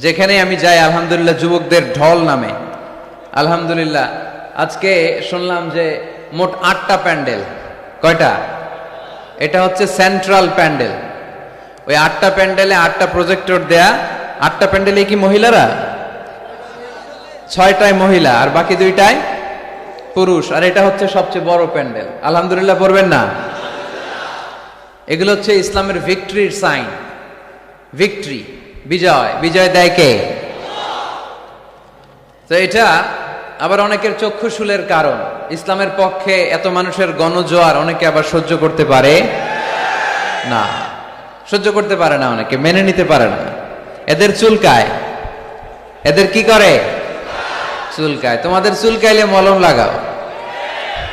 যেখানে আমি যাই আলহামদুলিল্লাহ যুবকদের ঢল নামে। আলহামদুলিল্লাহ আজকে শুনলাম যে মোট 8টা প্যান্ডেল। কয়টা? এটা হচ্ছে সেন্ট্রাল প্যান্ডেল। ওই 8টা প্যান্ডেলে 8টা প্রজেক্টর দেয়া। 8টা প্যান্ডেলে কি মহিলারা? 6টায় মহিলা আর বাকি 2টায় পুরুষ। আর এটা হচ্ছে সবচেয়ে বড় প্যান্ডেল। আলহামদুলিল্লাহ পড়বেন না? এগুলো হচ্ছে ইসলামের ভিক্টরির সাইন। ভিক্টরি, বিজয়। বিজয় দেয় কে? তো এটা আবার অনেকের চক্ষুশূলের কারণ। ইসলামের পক্ষে এত মানুষের গণজোয়ার অনেকে আবার সহ্য করতে পারে না, সহ্য করতে পারে না, অনেকে মেনে নিতে পারে না। এদের চুলকায়। এদের কি করে? চুলকায়। তোমাদের চুলকাইলে মলম লাগাও,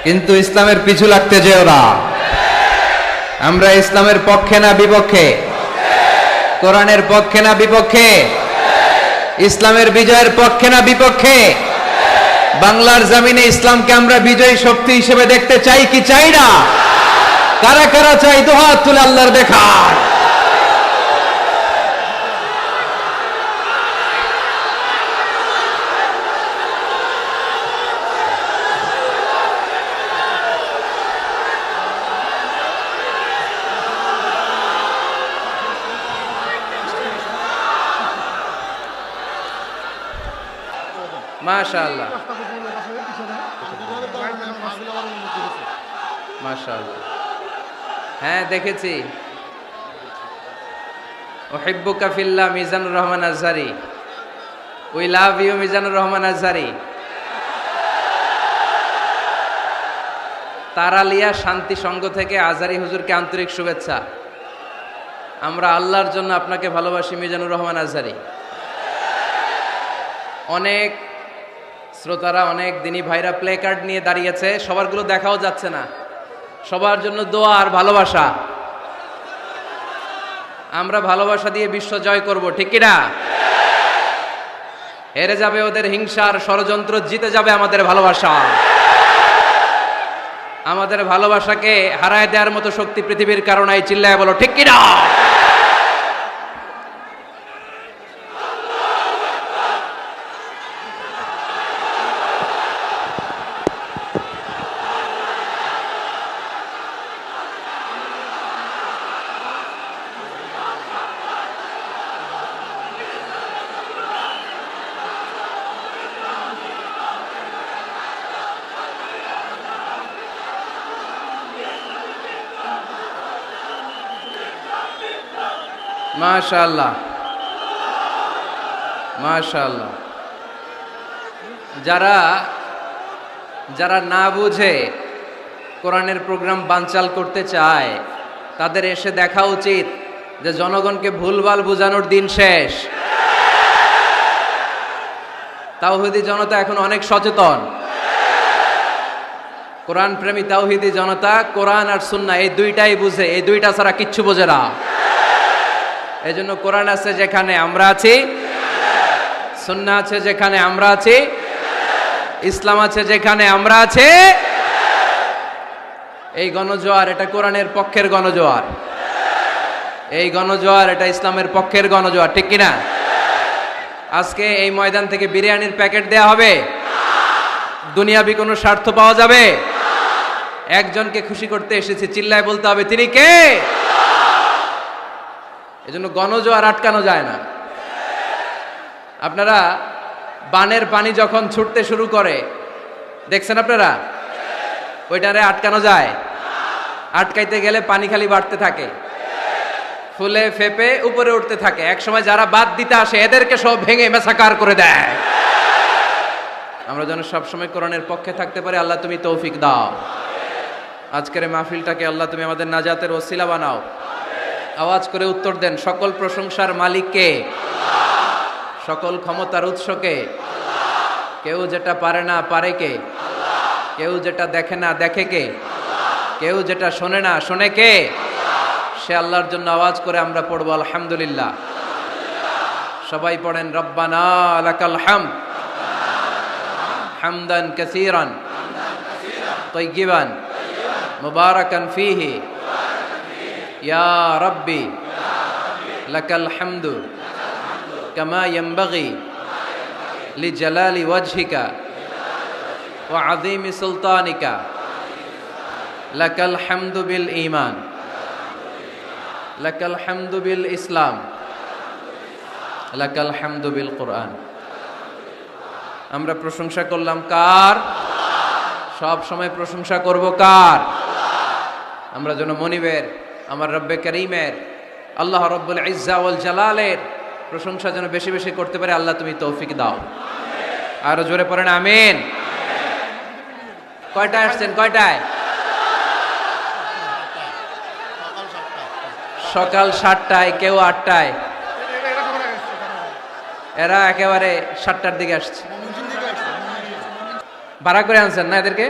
কিন্তু ইসলামের পিছু লাগতে যেও না। আমরা ইসলামের পক্ষে না বিপক্ষে? কোরআনের পক্ষে না বিপক্ষে? ইসলামের বিজয়ের পক্ষে না বিপক্ষে? বাংলার জমিনে ইসলামকে আমরা বিজয়ী শক্তি হিসেবে দেখতে চাই কি চাই না? কারা কারা চাই দুহাত তুলে আল্লাহর দেখার। মাশাআল্লাহ মাশাআল্লাহ। হ্যাঁ দেখেছি। উহিব্বুকা ফিল্লাহ Mizanur Rahman Azhari. We love you Mizanur Rahman Azhari. Taralia Shanti Sangha থেকে আজহারি হুজুরকে আন্তরিক শুভেচ্ছা। আমরা আল্লাহর জন্য আপনাকে ভালোবাসি মিজানুর রহমান আজহারি। অনেক শ্রোতারা, অনেক দিনী ভাইরা প্লে কার্ড নিয়ে দাঁড়িয়েছে, সবারগুলো দেখাও যাচ্ছে না। সবার জন্য দোয়া আর ভালোবাসা। আমরা ভালোবাসা দিয়ে বিশ্ব জয় করব, ঠিক কি না? হেরে যাবে ওদের হিংসার ষড়যন্ত্র, জিতে যাবে আমাদের ভালোবাসা। আমাদের ভালোবাসাকে হারায় দেওয়ার মতো শক্তি পৃথিবীর কারণে চিল্লায় বলো, ঠিক কি না? মাশাআল্লাহ মাশাআল্লাহ। যারা যারা না বুঝে কোরআনের প্রোগ্রাম বানচাল করতে চায়, তাদের এসে দেখা উচিত যে জনগণকে ভুলভাল বোঝানোর দিন শেষ। তাওহীদি জনতা এখন অনেক সচেতন। কোরআন প্রেমী তাওহীদি জনতা কোরআন আর সুন্নাহ এই দুইটাই বুঝে, এই দুইটা ছাড়া কিচ্ছু বোঝে না। এই জন্য কোরআন আছে যেখানে আমরা আছি, সুন্নাহ আছে যেখানে আমরা আছি, ইসলাম আছে যেখানে আমরা আছি। এই গণজোয়ার এটা কোরআনের পক্ষের গণজোয়ার। এই গণজোয়ার এটা ইসলামের পক্ষের গণজোয়ার, ঠিক কিনা? আজকে এই ময়দান থেকে বিরিয়ানির প্যাকেট দেয়া হবে? দুনিয়াবি কোনো স্বার্থ পাওয়া যাবে? একজনকে খুশি করতে এসেছি, চিল্লায় বলতে হবে তিনি কে? এজন্য গণজোয়ার আটকানো যায় না। আপনারা বানের পানি যখন ছুটতে শুরু করে দেখছেন আপনারা? ওইটারে আটকানো যায়? আটকাইতে গেলে পানি খালি বাড়তে থাকে, ফুলে ফেপে উপরে উঠতে থাকে। একসময় যারা বাদ দিতে আসে এদেরকে সব ভেঙে মেসাকার করে দেয়। আমরা যেন সবসময় কোরআনের পক্ষে থাকতে পারি। আল্লাহ তুমি তৌফিক দাও। আজকের মাহফিলটাকে আল্লাহ তুমি আমাদের নাজাতের ওসিলা বানাও। আওয়াজ করে উত্তর দেন, সকল প্রশংসার মালিককে, সকল ক্ষমতার উৎসকে। কেউ যেটা পারে না পারে কে? কেউ যেটা দেখে না দেখে কে? কেউ যেটা শোনে না শোনে কে? সে আল্লাহর জন্য আওয়াজ করে আমরা পড়বো আলহামদুলিল্লাহ। সবাই পড়েন, রব্বানা লাকাল হামদ হামদান কাসীরান তাইয়িবান মুবারাকান ফীহি ইয়া রাব্বি লাকাল হামদু কামা ইয়ানবাগি লিজালালি ওয়াজহিকা ওয়া আযীমি সুলতানিকা লাকাল হামদু বিল ঈমান লাকাল হামদু বিল ইসলাম লাকাল হামদু বিল কুরআন। আমরা প্রশংসা করলাম কার? সব সময় প্রশংসা করব কার? আমরা যেন মনিবের, আমার রব্বে করিমের, আল্লাহ রব্বুল ইজ্জা ওয়াল জালালের প্রশংসা যেন বেশি বেশি করতে পারে। আল্লাহ তুমি তৌফিক দাও। আরো জোরে পড়েন আমিন। কয়টায় আসছেন? কয়টায়? সকাল 7টায়, কেউ 8টায়। এরা একেবারে 7টার দিকে আসছে। ভাড়া করে আনছেন না এদেরকে?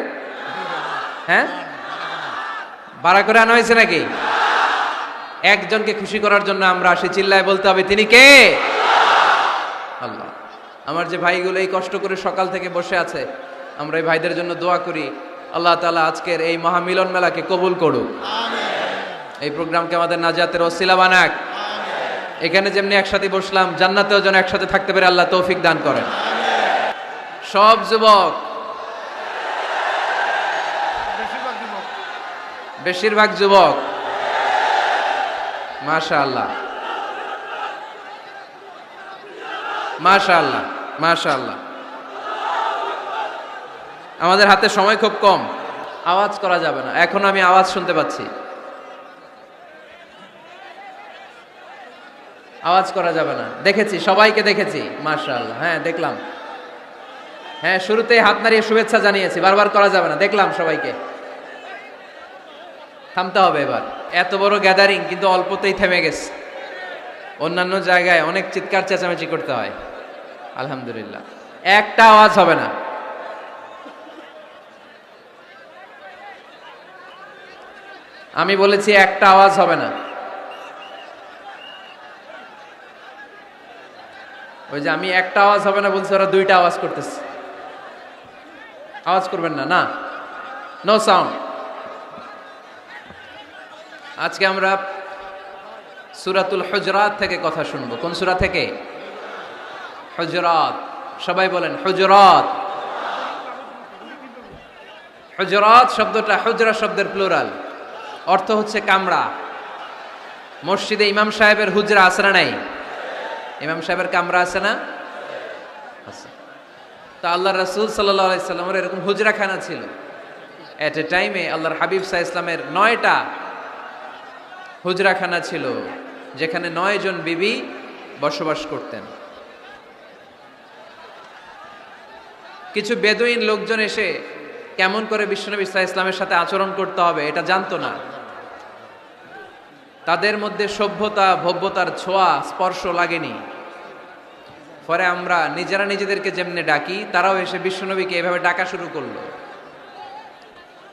হ্যাঁ, ভাড়া করে আনা হয়েছে নাকি? একজনকে খুশি করার জন্য আমরা আসি, চিল্লায় বলতে হবে তিনি কে? আল্লাহ। আমার যে ভাইগুলো এই কষ্ট করে সকাল থেকে বসে আছে, আমরা এই ভাইদের জন্য দোয়া করি আল্লাহ তাআলা আজকের এই মহামিলন মেলাকে কবুল করুক, এই প্রোগ্রামকে আমাদের নাজাতের ওসিলা বানাক। এখানে যেমনি একসাথে বসলাম, জান্নাতেও যেন একসাথে থাকতে পারে আল্লাহ তৌফিক দান করেন। সব যুবক, বেশিরভাগ যুবক, মাশাআল্লাহ মাশাআল্লাহ মাশাআল্লাহ। আমাদের হাতে সময় খুব কম, আওয়াজ করা যাবে না। এখন আমি আওয়াজ শুনতে পাচ্ছি, আওয়াজ করা যাবে না। দেখেছি, সবাইকে দেখেছি, মাশাআল্লাহ। হ্যাঁ দেখলাম, হ্যাঁ শুরুতেই হাত নাড়িয়ে শুভেচ্ছা জানিয়েছি, বারবার করা যাবে না। দেখলাম সবাইকে, থামতে হবে এবার। এত বড় গ্যাদারিং কিন্তু অল্পতেই থেমে গেছে। অন্যান্য জায়গায় অনেক চিৎকার চেঁচামেচি করতে হয়, আলহামদুলিল্লাহ একটা আওয়াজ হবে না। আমি বলেছি একটা আওয়াজ হবে না। ওই যে আমি একটা আওয়াজ হবে না বলছি, ওরা দুইটা আওয়াজ করতেছে। আওয়াজ করবেন না, না, নো সাউন্ড। আজকে আমরা সূরাতুল হুজরাত থেকে কথা শুনবো। কোন সূরা থেকে? হুজরাত। সবাই বলেন হুজরাত। হুজরাত শব্দটা হুজরা শব্দের প্লুরাল, অর্থ হচ্ছে কামরা। মসজিদে ইমাম সাহেবের হুজরা আছে না নাই? ইমাম সাহেবের কামরা আছে না? আছে। তা আল্লাহ রাসূল সাল্লাল্লাহু আলাইহি সাল্লামের এরকম হুজরাখানা ছিল। এট এ টাইমে আল্লাহর হাবিব সাল্লাল্লাহু আলাইহি সাল্লামের 9টা হুজরাখানা ছিল, যেখানে 9 জন বিবি বসবাস করতেন। কিছু বেদুইন লোকজন এসে কেমন করে বিশ্বনবী সাল্লাল্লাহু আলাইহি ইসলামের সাথে আচরণ করতে হবে এটা জানতো না। তাদের মধ্যে সভ্যতা ভব্যতার ছোঁয়া স্পর্শ লাগেনি। পরে আমরা নিজেরা নিজেদেরকে যেমনে ডাকি, তারাও এসে বিশ্বনবীকে এভাবে ডাকা শুরু করলো।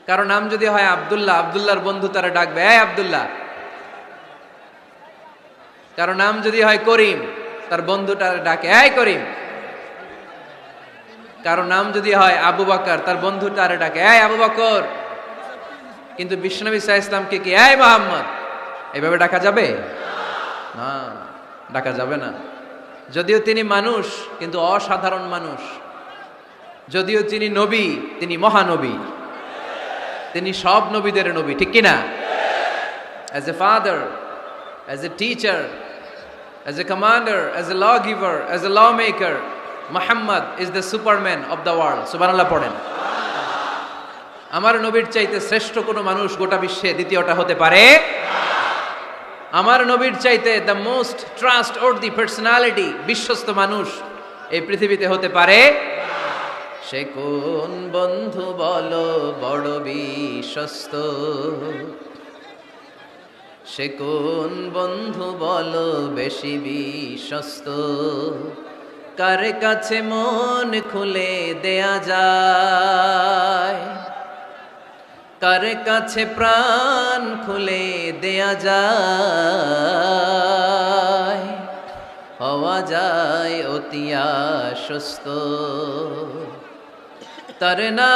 কারণ নাম যদি হয় আব্দুল্লাহ, আব্দুল্লাহর বন্ধু তারা ডাকবে এই আব্দুল্লাহ। কারণ নাম যদি হয় করিম, তার বন্ধুটা ডাকে এই করিম। কারণ নাম যদি হয় আবু বকর, তার বন্ধুটা ডাকে এই আবু বকর। কিন্তু বিশ্বনবী সাল্লাল্লাহু আলাইহি ইসলামকে কি এই মুহাম্মদ এভাবে ডাকা যাবে? না, ডাকা যাবে না। যদিও তিনি মানুষ, কিন্তু অসাধারণ মানুষ। যদিও তিনি নবী, তিনি মহানবী, তিনি সব নবীদের নবী, ঠিক কিনা? As a father, as a teacher, as a commander, as a lawgiver, as a lawmaker, Muhammad is the superman of the world. সুবহানাল্লাহ পড়েন। আমার নবীর চাইতে শ্রেষ্ঠ কোনো মানুষ গোটা বিশ্বে দ্বিতীয়টা হতে পারে? আমার নবীর চাইতে the most trust worthy personality, বিশ্বস্ত মানুষ এই পৃথিবীতে হতে পারে? সে কোন বন্ধু বলো বড় বিশ্বস্ত, সে কোন বন্ধু বলো বেশি বিশ্বস্ত, কার কাছে মন খুলে দেয়া যায়, কার কাছে প্রাণ খুলে দেয়া যায়, হওয়া যায় অতি আশ্বস্ত, তার নাম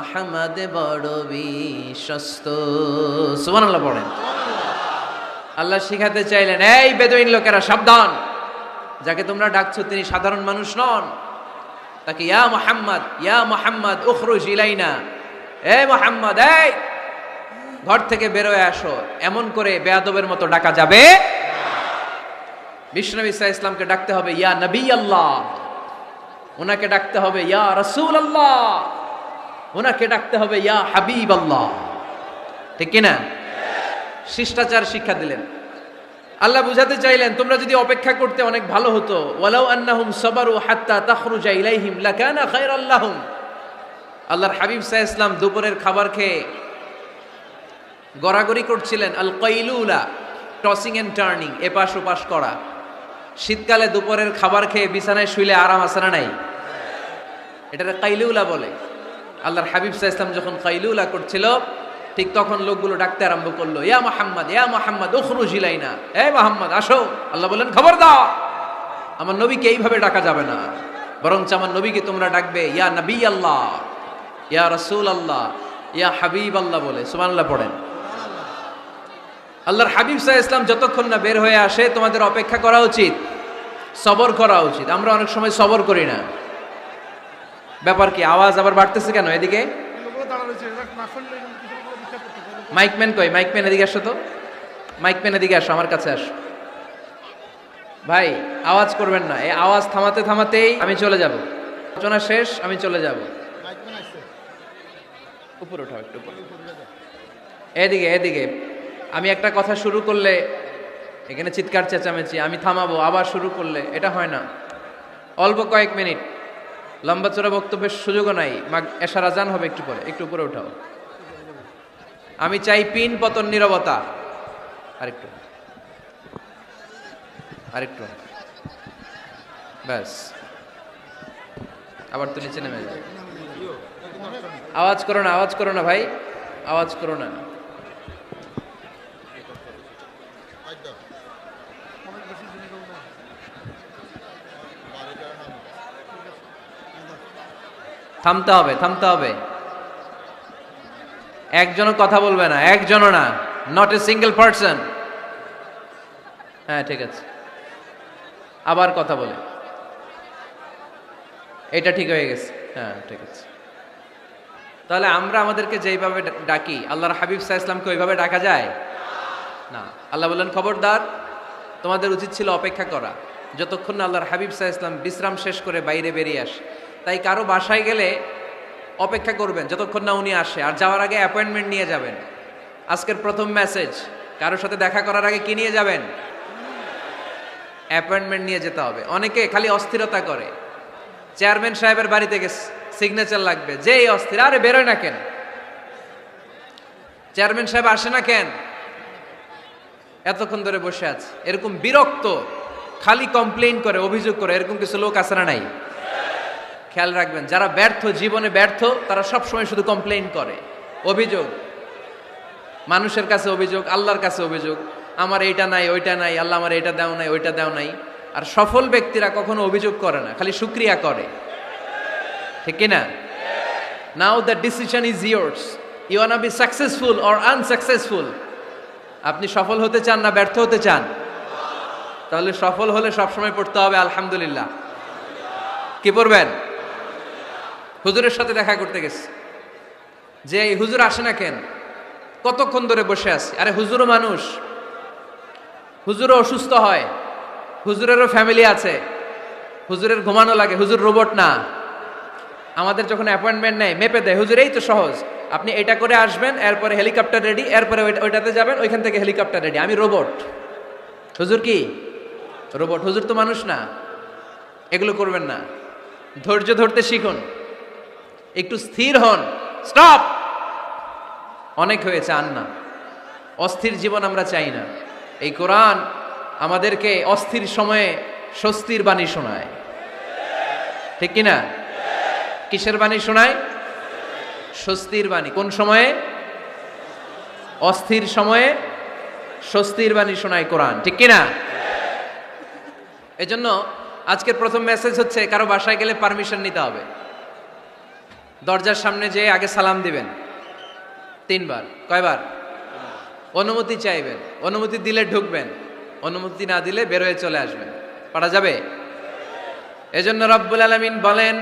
আহমদ বড় বিশ্বস্ত। সুবহানাল্লাহ পড়েন। আল্লাহ শিখাতে চাইলেন, এই বেদুইন লোকেরা সাবধান, যাকে তোমরা ডাকছো তিনি সাধারণ মানুষ নন। তাকে ইয়া মুহাম্মদ উখরুজ ইলাইনা, এই মুহাম্মদ, এই ঘর থেকে বের হয়ে আসো, এমন করে বেয়াদবের মতো ডাকা যাবে। বিষ্ণু ঈসা ইসলামকে ডাকতে হবে ইয়া নবী আল্লাহ, ওনাকে ডাকতে হবে ইয়া রাসূল আল্লাহ, ওনাকে ডাকতে হবে ইয়া হাবিব আল্লাহ। ঠিক কিনা? শিষ্টাচার শিক্ষা দিলেন। আল্লাহ বুঝাতে চাইলেন, তোমরা যদি অপেক্ষা করতে অনেক ভালো হতো। ওয়ালাউ আন্নাহুম সাবারু হাত্তা তাখরুজা ইলাইহিম লাকানা খায়রাল লাহুম। আল্লাহর হাবিব সাল্লাল্লাহু আলাইহি ওয়াসাল্লাম দুপুরের খাবার খেয়ে গড়াগড়ি করছিলেন। আল কাইলুলা, টসিং এন্ড টার্নিং, এপাশ ওপাশ করা। শীতকালে দুপুরের খাবার খেয়ে বিছানায় শুইলে আরাম আছে না নাই? এটাকে কাইলুলা বলে। আল্লাহর হাবিব সাল্লাল্লাহু আলাইহি ওয়াসাল্লাম যখন কাইলুলা করছিল, ঠিক তখন লোকগুলো ডাকতে আরম্ভ করলো, ইয়া মুহাম্মদ উখরুজ ইলাইনা, এই মুহাম্মদ আসো। আল্লাহ বললেন, খবরদার, আমার নবীকে এইভাবে ডাকা যাবে না, বরঞ্চ আমার নবীকে তোমরা ডাকবে ইয়া নবী আল্লাহ, ইয়া রাসূল আল্লাহ, ইয়া হাবিব আল্লাহ বলে। সুবহানাল্লাহ পড়েন। আল্লাহর হাবিব সাল্লাল্লাহু আলাইহি ওয়াসাল্লাম যতক্ষণ না বের হয়ে আসে তোমাদের অপেক্ষা করা উচিত, সবর করা উচিত। আমরা অনেক সময় সবর করি না। ব্যাপার কি? আওয়াজ আবার বাড়তেছে কেন? এদিকে মাইকম্যান কই? মাইকম্যান এদিকে আসো তো, মাইকম্যান এদিকে আসো, আমার কাছে আসো। ভাই আওয়াজ করবেন না, এই আওয়াজ থামাতে থামাতেই আমি চলে যাব। আলোচনা শেষ, আমি চলে যাব। উপরে উঠাও একটু, এদিকে এদিকে। আমি একটা কথা শুরু করলে এখানে চিৎকার চেঁচামেচি, আমি থামাবো, আবার শুরু করলে এটা হয় না। অল্প কয়েক মিনিট, লম্বা চড়া বক্তব্যের সুযোগও নাই। এশার আজান হবে একটু পরে, একটু উপরে উঠাও। আমি চাই পিন পতন নীরবতা। আরেকটু আরেকটু, ব্যাস। আবার তো নিচে নেমে যায়। আওয়াজ করো না, আওয়াজ করো না ভাই, আওয়াজ করো না। থামতে হবে, থামতে হবে। একজনও কথা বলবে না, একজনও না, নট এ সিঙ্গেল পারসন। হ্যাঁ ঠিক আছে, আবার কথা বলে। এটা ঠিক হয়ে গেছে, হ্যাঁ ঠিক আছে। তাহলে আমরা আমাদেরকে যেইভাবে ডাকি, আল্লাহর হাবিব সাল্লাল্লাহু আলাইহি ওয়াসাল্লামকে ওইভাবে ডাকা যায় না। আল্লাহ বললেন, খবরদার, তোমাদের উচিত ছিল অপেক্ষা করা, যতক্ষণ না আল্লাহর হাবিব সাল্লাল্লাহু আলাইহি ওয়াসাল্লাম বিশ্রাম শেষ করে বাইরে বেরিয়ে আসে। তাই কারো বাসায় গেলে অপেক্ষা করবেন যতক্ষণ না উনি আসে, আর যাওয়ার আগে অ্যাপয়েন্টমেন্ট নিয়ে যাবেন। আজকের প্রথম মেসেজ, কারোর সাথে দেখা করার আগে কি নিয়ে যাবেন? অ্যাপয়েন্টমেন্ট নিয়ে যেতে হবে। অনেকে খালি অস্থিরতা করে, চেয়ারম্যান সাহেবের বাড়িতে গেছে, সিগনেচার লাগবে, যেই অস্থির, আরে বেরোয় না কেন? চেয়ারম্যান সাহেব আসে না কেন? এতক্ষণ ধরে বসে আছে। এরকম বিরক্ত, খালি কমপ্লেইন করে, অভিযোগ করে, এরকম কিছু লোক আছে না নাই? খেয়াল রাখবেন, যারা ব্যর্থ, জীবনে ব্যর্থ, তারা সবসময় শুধু কমপ্লেইন করে, অভিযোগ। মানুষের কাছে অভিযোগ, আল্লাহর কাছে অভিযোগ, আমার এইটা নাই, ওইটা নাই, আল্লাহ আমার এইটা দাও নাই, ওইটা দাও নাই। আর সফল ব্যক্তিরা কখনো অভিযোগ করে না, খালি শুকরিয়া করে। ঠিক কিনা? Now the decision is yours, you wanna be successful or unsuccessful. আপনি সফল হতে চান না ব্যর্থ হতে চান? তাহলে সফল হলে সবসময় পড়তে হবে আলহামদুলিল্লাহ। কি পড়বেন? হুজুরের সাথে দেখা করতে গেছে, যে হুজুর আসে না কেন, কতক্ষণ ধরে বসে আছে। আরে হুজুরও মানুষ, হুজুরও অসুস্থ হয়, হুজুরেরও ফ্যামিলি আছে, হুজুরের ঘুমানো লাগে, হুজুর রোবট না। আমাদের যখন অ্যাপয়েন্টমেন্ট নেয় মেপে দেয়, হুজুর এই তো সহজ, আপনি এটা করে আসবেন, এরপরে হেলিকপ্টার রেডি, এরপরে ওইটাতে যাবেন, ওইখান থেকে হেলিকপ্টার রেডি। আমি রোবট, হুজুর কি রোবট? হুজুর তো মানুষ না। এগুলো করবেন না, ধৈর্য ধরতে শিখুন, একটু স্থির হন। স্টপ, অনেক হয়েছে, আন না। অস্থির জীবন আমরা চাই না। এই কোরআন আমাদেরকে অস্থির সময়ে স্বস্তির বাণী শোনায়। ঠিক কিনা? কিসের বাণী শোনায়? স্বস্তির বাণী। কোন সময়ে? অস্থির সময়ে স্বস্তির বাণী শোনায় কোরআন। ঠিক কিনা? এজন্য আজকের প্রথম মেসেজ হচ্ছে, কারো বাসায় গেলে পারমিশন নিতে হবে। দরজার সামনে যেয়ে আগে সালাম দিবেন 3 বার। কয়বার? অনুমতি চাইবেন, অনুমতি দিলে ঢুকবেন, অনুমতি না দিলে বের হয়ে চলে আসবেন। পারা যাবে? এজন্য রব্বুল আলামিন বলেন,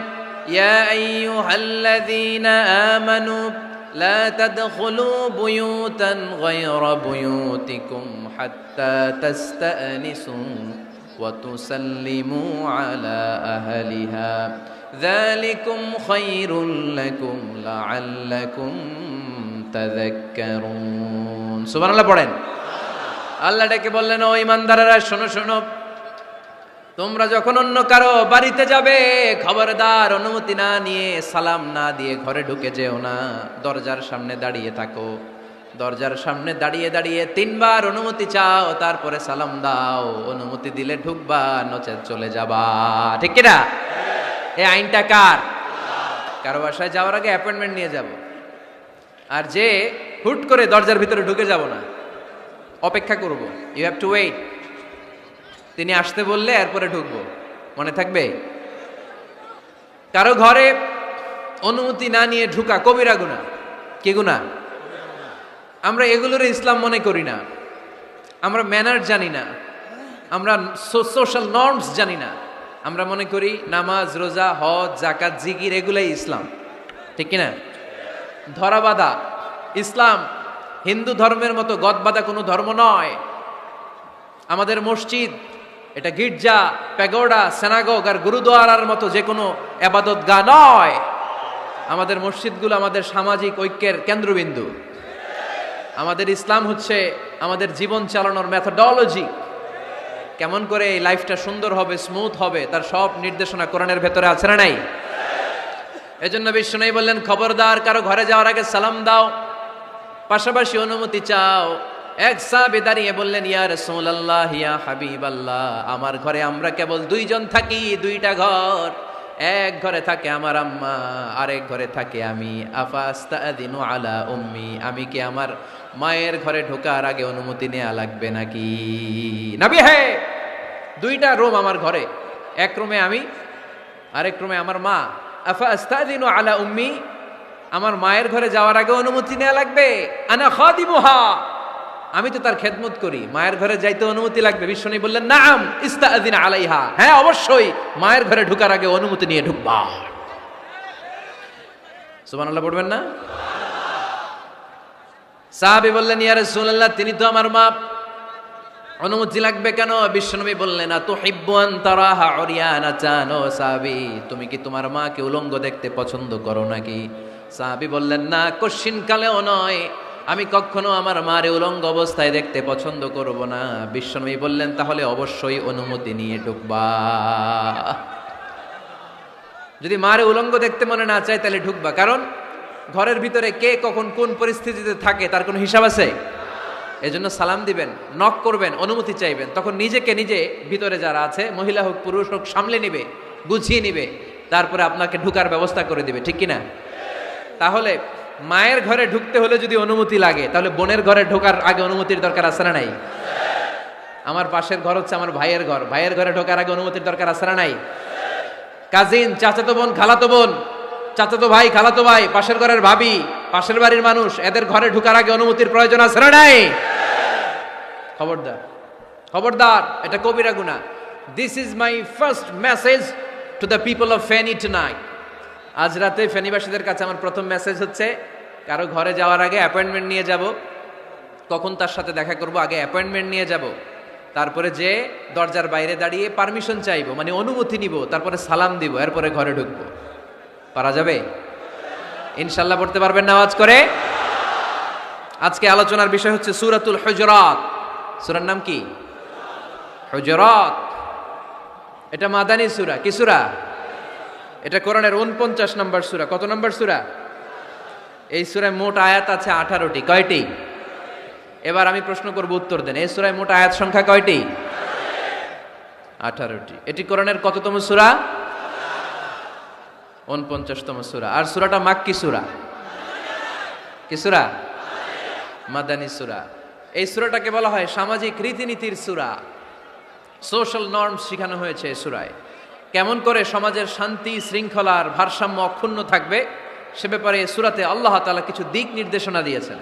ইয়া আইয়ুহাল্লাযীনা আমানু লা তাদখুলু বুয়ুতান গায়রা বুয়ুতিকুম হাত্তা তাস্তানিসু ওয়া তুসাল্লিমু আলা আহলিহা যালিকুম খায়রুল লাকুম লাআল্লাকুম তাযাক্কারুন। সুবহানাল্লাহ পড়েন। আল্লাহ ডেকে বললেন, ও ঈমানদারেরা শোনো শোনো, তোমরা যখন অন্য কারো বাড়িতে যাবে খবরদার অনুমতি না নিয়ে সালাম না দিয়ে ঘরে ঢুকে যেও না। দরজার সামনে দাঁড়িয়ে থাকো, দরজার সামনে দাঁড়িয়ে দাঁড়িয়ে 3 বার অনুমতি চাও, তারপরে সালাম দাও। অনুমতি দিলে ঢুকবা, নচেত চলে যাবা। ঠিক কিনা? এই আইনটা কার? কারো বাসায় যাওয়ার আগে অ্যাপয়েন্টমেন্ট নিয়ে যাব, আর যে হুট করে দরজার ভিতরে ঢুকে যাব না, অপেক্ষা করব। You have to wait. তিনি আসতে বললে এরপরে ঢুকবো। মনে থাকবে? কারো ঘরে অনুমতি না নিয়ে ঢুকা কবিরা গুনাহ। কি গুনাহ? আমরা এগুলোর ইসলাম মনে করি না, আমরা ম্যানার জানি না, আমরা সোশ্যাল নর্মস জানি না। আমরা মনে করি নামাজ, রোজা, হজ, যাকাত, জিকির এগুলাই ইসলাম। ঠিক কিনা? ধরাবাঁধা ইসলাম হিন্দু ধর্মের মতো গদবাঁধা কোনো ধর্ম নয়। আমাদের মসজিদ এটা গির্জা, প্যাগোডা, সিনাগোগ আর গুরুদুয়ারার মতো যে কোনো ইবাদতগাহ নয়। আমাদের মসজিদগুলো আমাদের সামাজিক ঐক্যের কেন্দ্রবিন্দু। আমাদের ইসলাম হচ্ছে আমাদের জীবন চালানোর মেথোডোলজি। কেমন করে এই লাইফটা সুন্দর হবে, স্মুথ হবে, তার সব নির্দেশনা কোরআনের ভেতরে আছে না নাই? এজন্য বিশ্বনবী বললেন, খবরদার কারো ঘরে যাওয়ার আগে সালাম দাও, পাশাপাশি অনুমতি চাও। এক সাহাবী দাঁড়িয়ে বললেন, ইয়া রাসূলুল্লাহ, ইয়া হাবিবাল্লাহ, আমার ঘরে আমরা কেবল 2 জন থাকি, 2টা ঘর। এক ঘরে থাকে আমার আম্মা, আরেক ঘরে থাকে আমি। আফাস্তাযিনু আলা উম্মি, আমি কি আমার মায়ের ঘরে ঢোকার আগে অনুমতি নেওয়া লাগবে নাকি? নবী, হে, 2টা রুম আমার ঘরে, এক রুমে আমি, আরেক রুমে আমার মা। আফাস্তাযিনু আলা উম্মি, আমার মায়ের ঘরে যাওয়ার আগে অনুমতি নেওয়া লাগবে? আনা খাদিমুহা, আমি তো তার খেদমত করি, মায়ের ঘরে যাইতে অনুমতি লাগবে? বিশ্বনবী বললেন, নাআম ইস্তাযিন আলাইহা, হ্যাঁ অবশ্যই মায়ের ঘরে ঢোকার আগে অনুমতি নিয়ে ঢুকবা। সুবহানাল্লাহ পড়বেন না? সাহাবী বললেন, ইয়া রাসূলুল্লাহ, তিনি তো আমার মা, অনুমতি লাগবে কেন? বিশ্বনবী বললেন, আতুহিব্বু আন তারাহা উরিয়ানাতান, ও সাহাবী, তুমি কি তোমার মাকে উলঙ্গ দেখতে পছন্দ করো নাকি? সাহাবী বললেন, না, কশিন কালেও নয়, আমি কখনো আমার মারে উলঙ্গ অবস্থায় দেখতে পছন্দ করব না। বিশ্বনবী বললেন, তাহলে অবশ্যই অনুমতি নিয়ে ঢুকবা। যদি মারে উলঙ্গ দেখতে মনে না চায় তাহলে ঢুকবা, কারণ ঘরের ভিতরে কে কখন কোন পরিস্থিতিতে থাকে তার কোনো হিসাব আছে। এজন্য সালাম দিবেন, নক করবেন, অনুমতি চাইবেন, তখন নিজেকে নিজে ভিতরে যারা আছে, মহিলা হোক পুরুষ হোক, সামলে নিবে, গুছিয়ে নিবে, তারপরে আপনাকে ঢুকার ব্যবস্থা করে দিবে। ঠিক কিনা? তাহলে মায়ের ঘরে ঢুকতে হলে যদি অনুমতি লাগে, তাহলে বোনের ঘরে ঢোকার আগে অনুমতির দরকার আছে না নাই? আমার পাশের ঘর হচ্ছে আমার ভাইয়ের ঘর, ভাইয়ের ঘরে ঢোকার আগে অনুমতির দরকার আছে না নাই? কাজিন, চাচাতো বোন, খালাতো বোন, চাচাতো ভাই, খালাতো ভাই, পাশের ঘরের ভাবি, পাশের বাড়ির মানুষ, এদের ঘরে ঢোকার আগে অনুমতির প্রয়োজন আছে না নাই? খবরদার, খবরদার, এটা কবিরা গুনাহ। This is my first message to the people of Feni tonight. আজ রাতে ফেনীবাসীদের কাছে আমার প্রথম মেসেজ হচ্ছে, কারো ঘরে যাওয়ার আগে অ্যাপয়েন্টমেন্ট নিয়ে যাব। কখন তার সাথে দেখা করব, আগে অ্যাপয়েন্টমেন্ট নিয়ে যাব, তারপরে যে দরজার বাইরে দাঁড়িয়ে পারমিশন চাইবো, মানে অনুমতি নিব, তারপরে সালাম দিব, এরপরে ঘরে ঢুকবো। পারা যাবে? ইনশাল্লাহ পড়তে পারবেন না আওয়াজ করে? আজকে আলোচনার বিষয় হচ্ছে সূরাতুল হুজুরাত। সূরার নাম কি? হুজুরাত। এটা মাদানী সূরা। কি সূরা? এটা কোরআনের 49 নম্বর সূরা। কত নম্বর সূরা? এই সূরায় মোট আয়াত আছে 18টি। কয়টি? এবার আমি প্রশ্ন করব, উত্তর দেন। এই সূরায় মোট আয়াত সংখ্যা কয়টি? 18টি। এটি কোরআনের কততম সূরা? 49তম সূরা। আর সূরাটা মাক্কি সূরা। কি সূরা? মাদানী সূরা। এই সূরাটাকে বলা হয় সামাজিক রীতিনীতির সূরা। সোশ্যাল নর্মস শেখানো হয়েছে এই সূরায়। কেমন করে সমাজের শান্তি শৃঙ্খলার ভারসাম্য অক্ষুণ্ণ থাকবে সে ব্যাপারে এই সূরাতে আল্লাহ তাআলা কিছু দিক নির্দেশনা দিয়েছেন।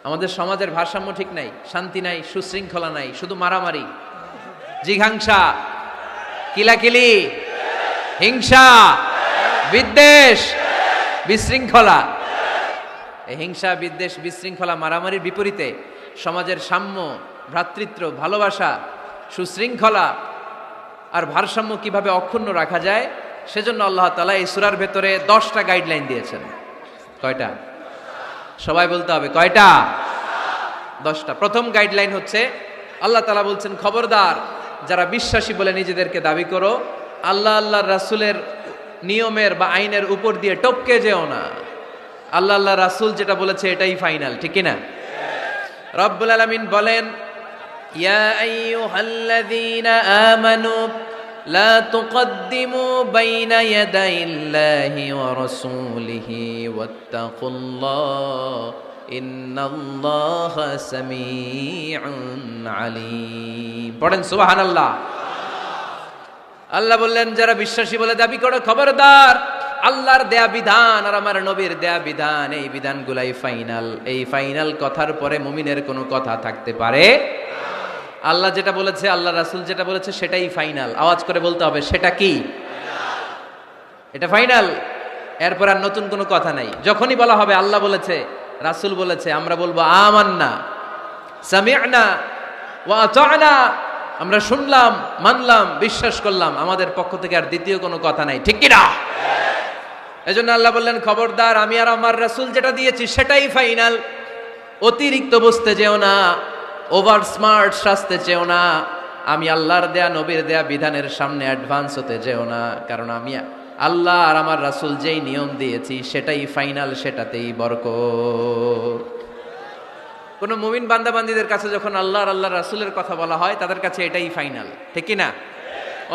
আমাদের সমাজের ভারসাম্য ঠিক নাই, শান্তি নাই, সুশৃঙ্খলা নাই, শুধু মারামারি, জিঘাংসা, কিলাকিলি, হিংসা, বিদ্বেষ, বিশৃঙ্খলা। এই হিংসা, বিদ্বেষ, বিশৃঙ্খলা, মারামারির বিপরীতে সমাজের সাম্য, ভ্রাতৃত্ব, ভালোবাসা, সুশৃঙ্খলা আর ভারসাম্য কিভাবে অক্ষুণ্ণ রাখা যায়, সেজন্য আল্লাহ তাআলা এই সূরার ভেতরে 10টা গাইডলাইন দিয়েছেন। কয়টা? সবাই বলতে হবে, কয়টা? 10টা। প্রথম গাইডলাইন হচ্ছে, আল্লাহ তাআলা বলছেন, খবরদার যারা বিশ্বাসী বলে নিজেদেরকে দাবি করো, আল্লাহ আল্লাহর রাসূলের নিয়মের বা আইনের উপর দিয়ে টপকে যেও না। আল্লাহ আল্লাহ রাসূল যেটা বলেছে এটাই ফাইনাল, ঠিক কি না? রব্বুল আলামিন বলেন, ইয়া আইয়ুহাল্লাযীনা আমানু লা তুকদ্দিমু বাইনা ইয়াদাইল্লাহি ওয়া রাসূলিহি ওয়াত্তাকুল্লাহ ইন্নাল্লাহা সামিউন আলীম। পড়েন সুবহানাল্লাহ। আল্লাহ বললেন, যারা বিশ্বাসী বলে দাবি করো, খবরদার আল্লাহর দেয়া বিধান আর আমার নবীর দেয়া বিধান, এই বিধানগুলাই ফাইনাল। এই ফাইনাল কথার পরে মুমিনের কোনো কথা থাকতে পারে? আল্লাহ যেটা বলেছে, আল্লাহ রাসূল যেটা বলেছে সেটাই ফাইনাল। আওয়াজ করে বলতে হবে, সেটা কি? এটা ফাইনাল। এরপর আর নতুন কোনো কথা নাই। যখনই বলা হবে আল্লাহ বলেছে, রাসূল বলেছে, আমরা বলবো আমান্না, সামি'না ওয়া আতা'না, আমরা শুনলাম, মানলাম, বিশ্বাস করলাম। আমাদের পক্ষ থেকে আর দ্বিতীয় কোনো কথা নাই, ঠিক কি না? এজন্য আল্লাহ বললেন, খবরদার আমি আর আমার রাসূল যেটা দিয়েছি সেটাই ফাইনাল। অতিরিক্ত বুঝতে যেও না, ওভার স্মার্ট সাজতে চেও না, আমি আল্লাহর দেয়া নবীর দেয়া বিধানের সামনে অ্যাডভান্স হতে যেও না। কারণ আমি আল্লাহ আর আমার রাসূল যেই নিয়ম দিয়েছি সেটাই ফাইনাল, সেটাতেই বরকত। কোন মুমিন বান্দাবান্দীদের কাছে যখন আল্লাহ আর আল্লাহর রাসূলের কথা বলা হয়, তাদের কাছে এটাই ফাইনাল, ঠিক কি না?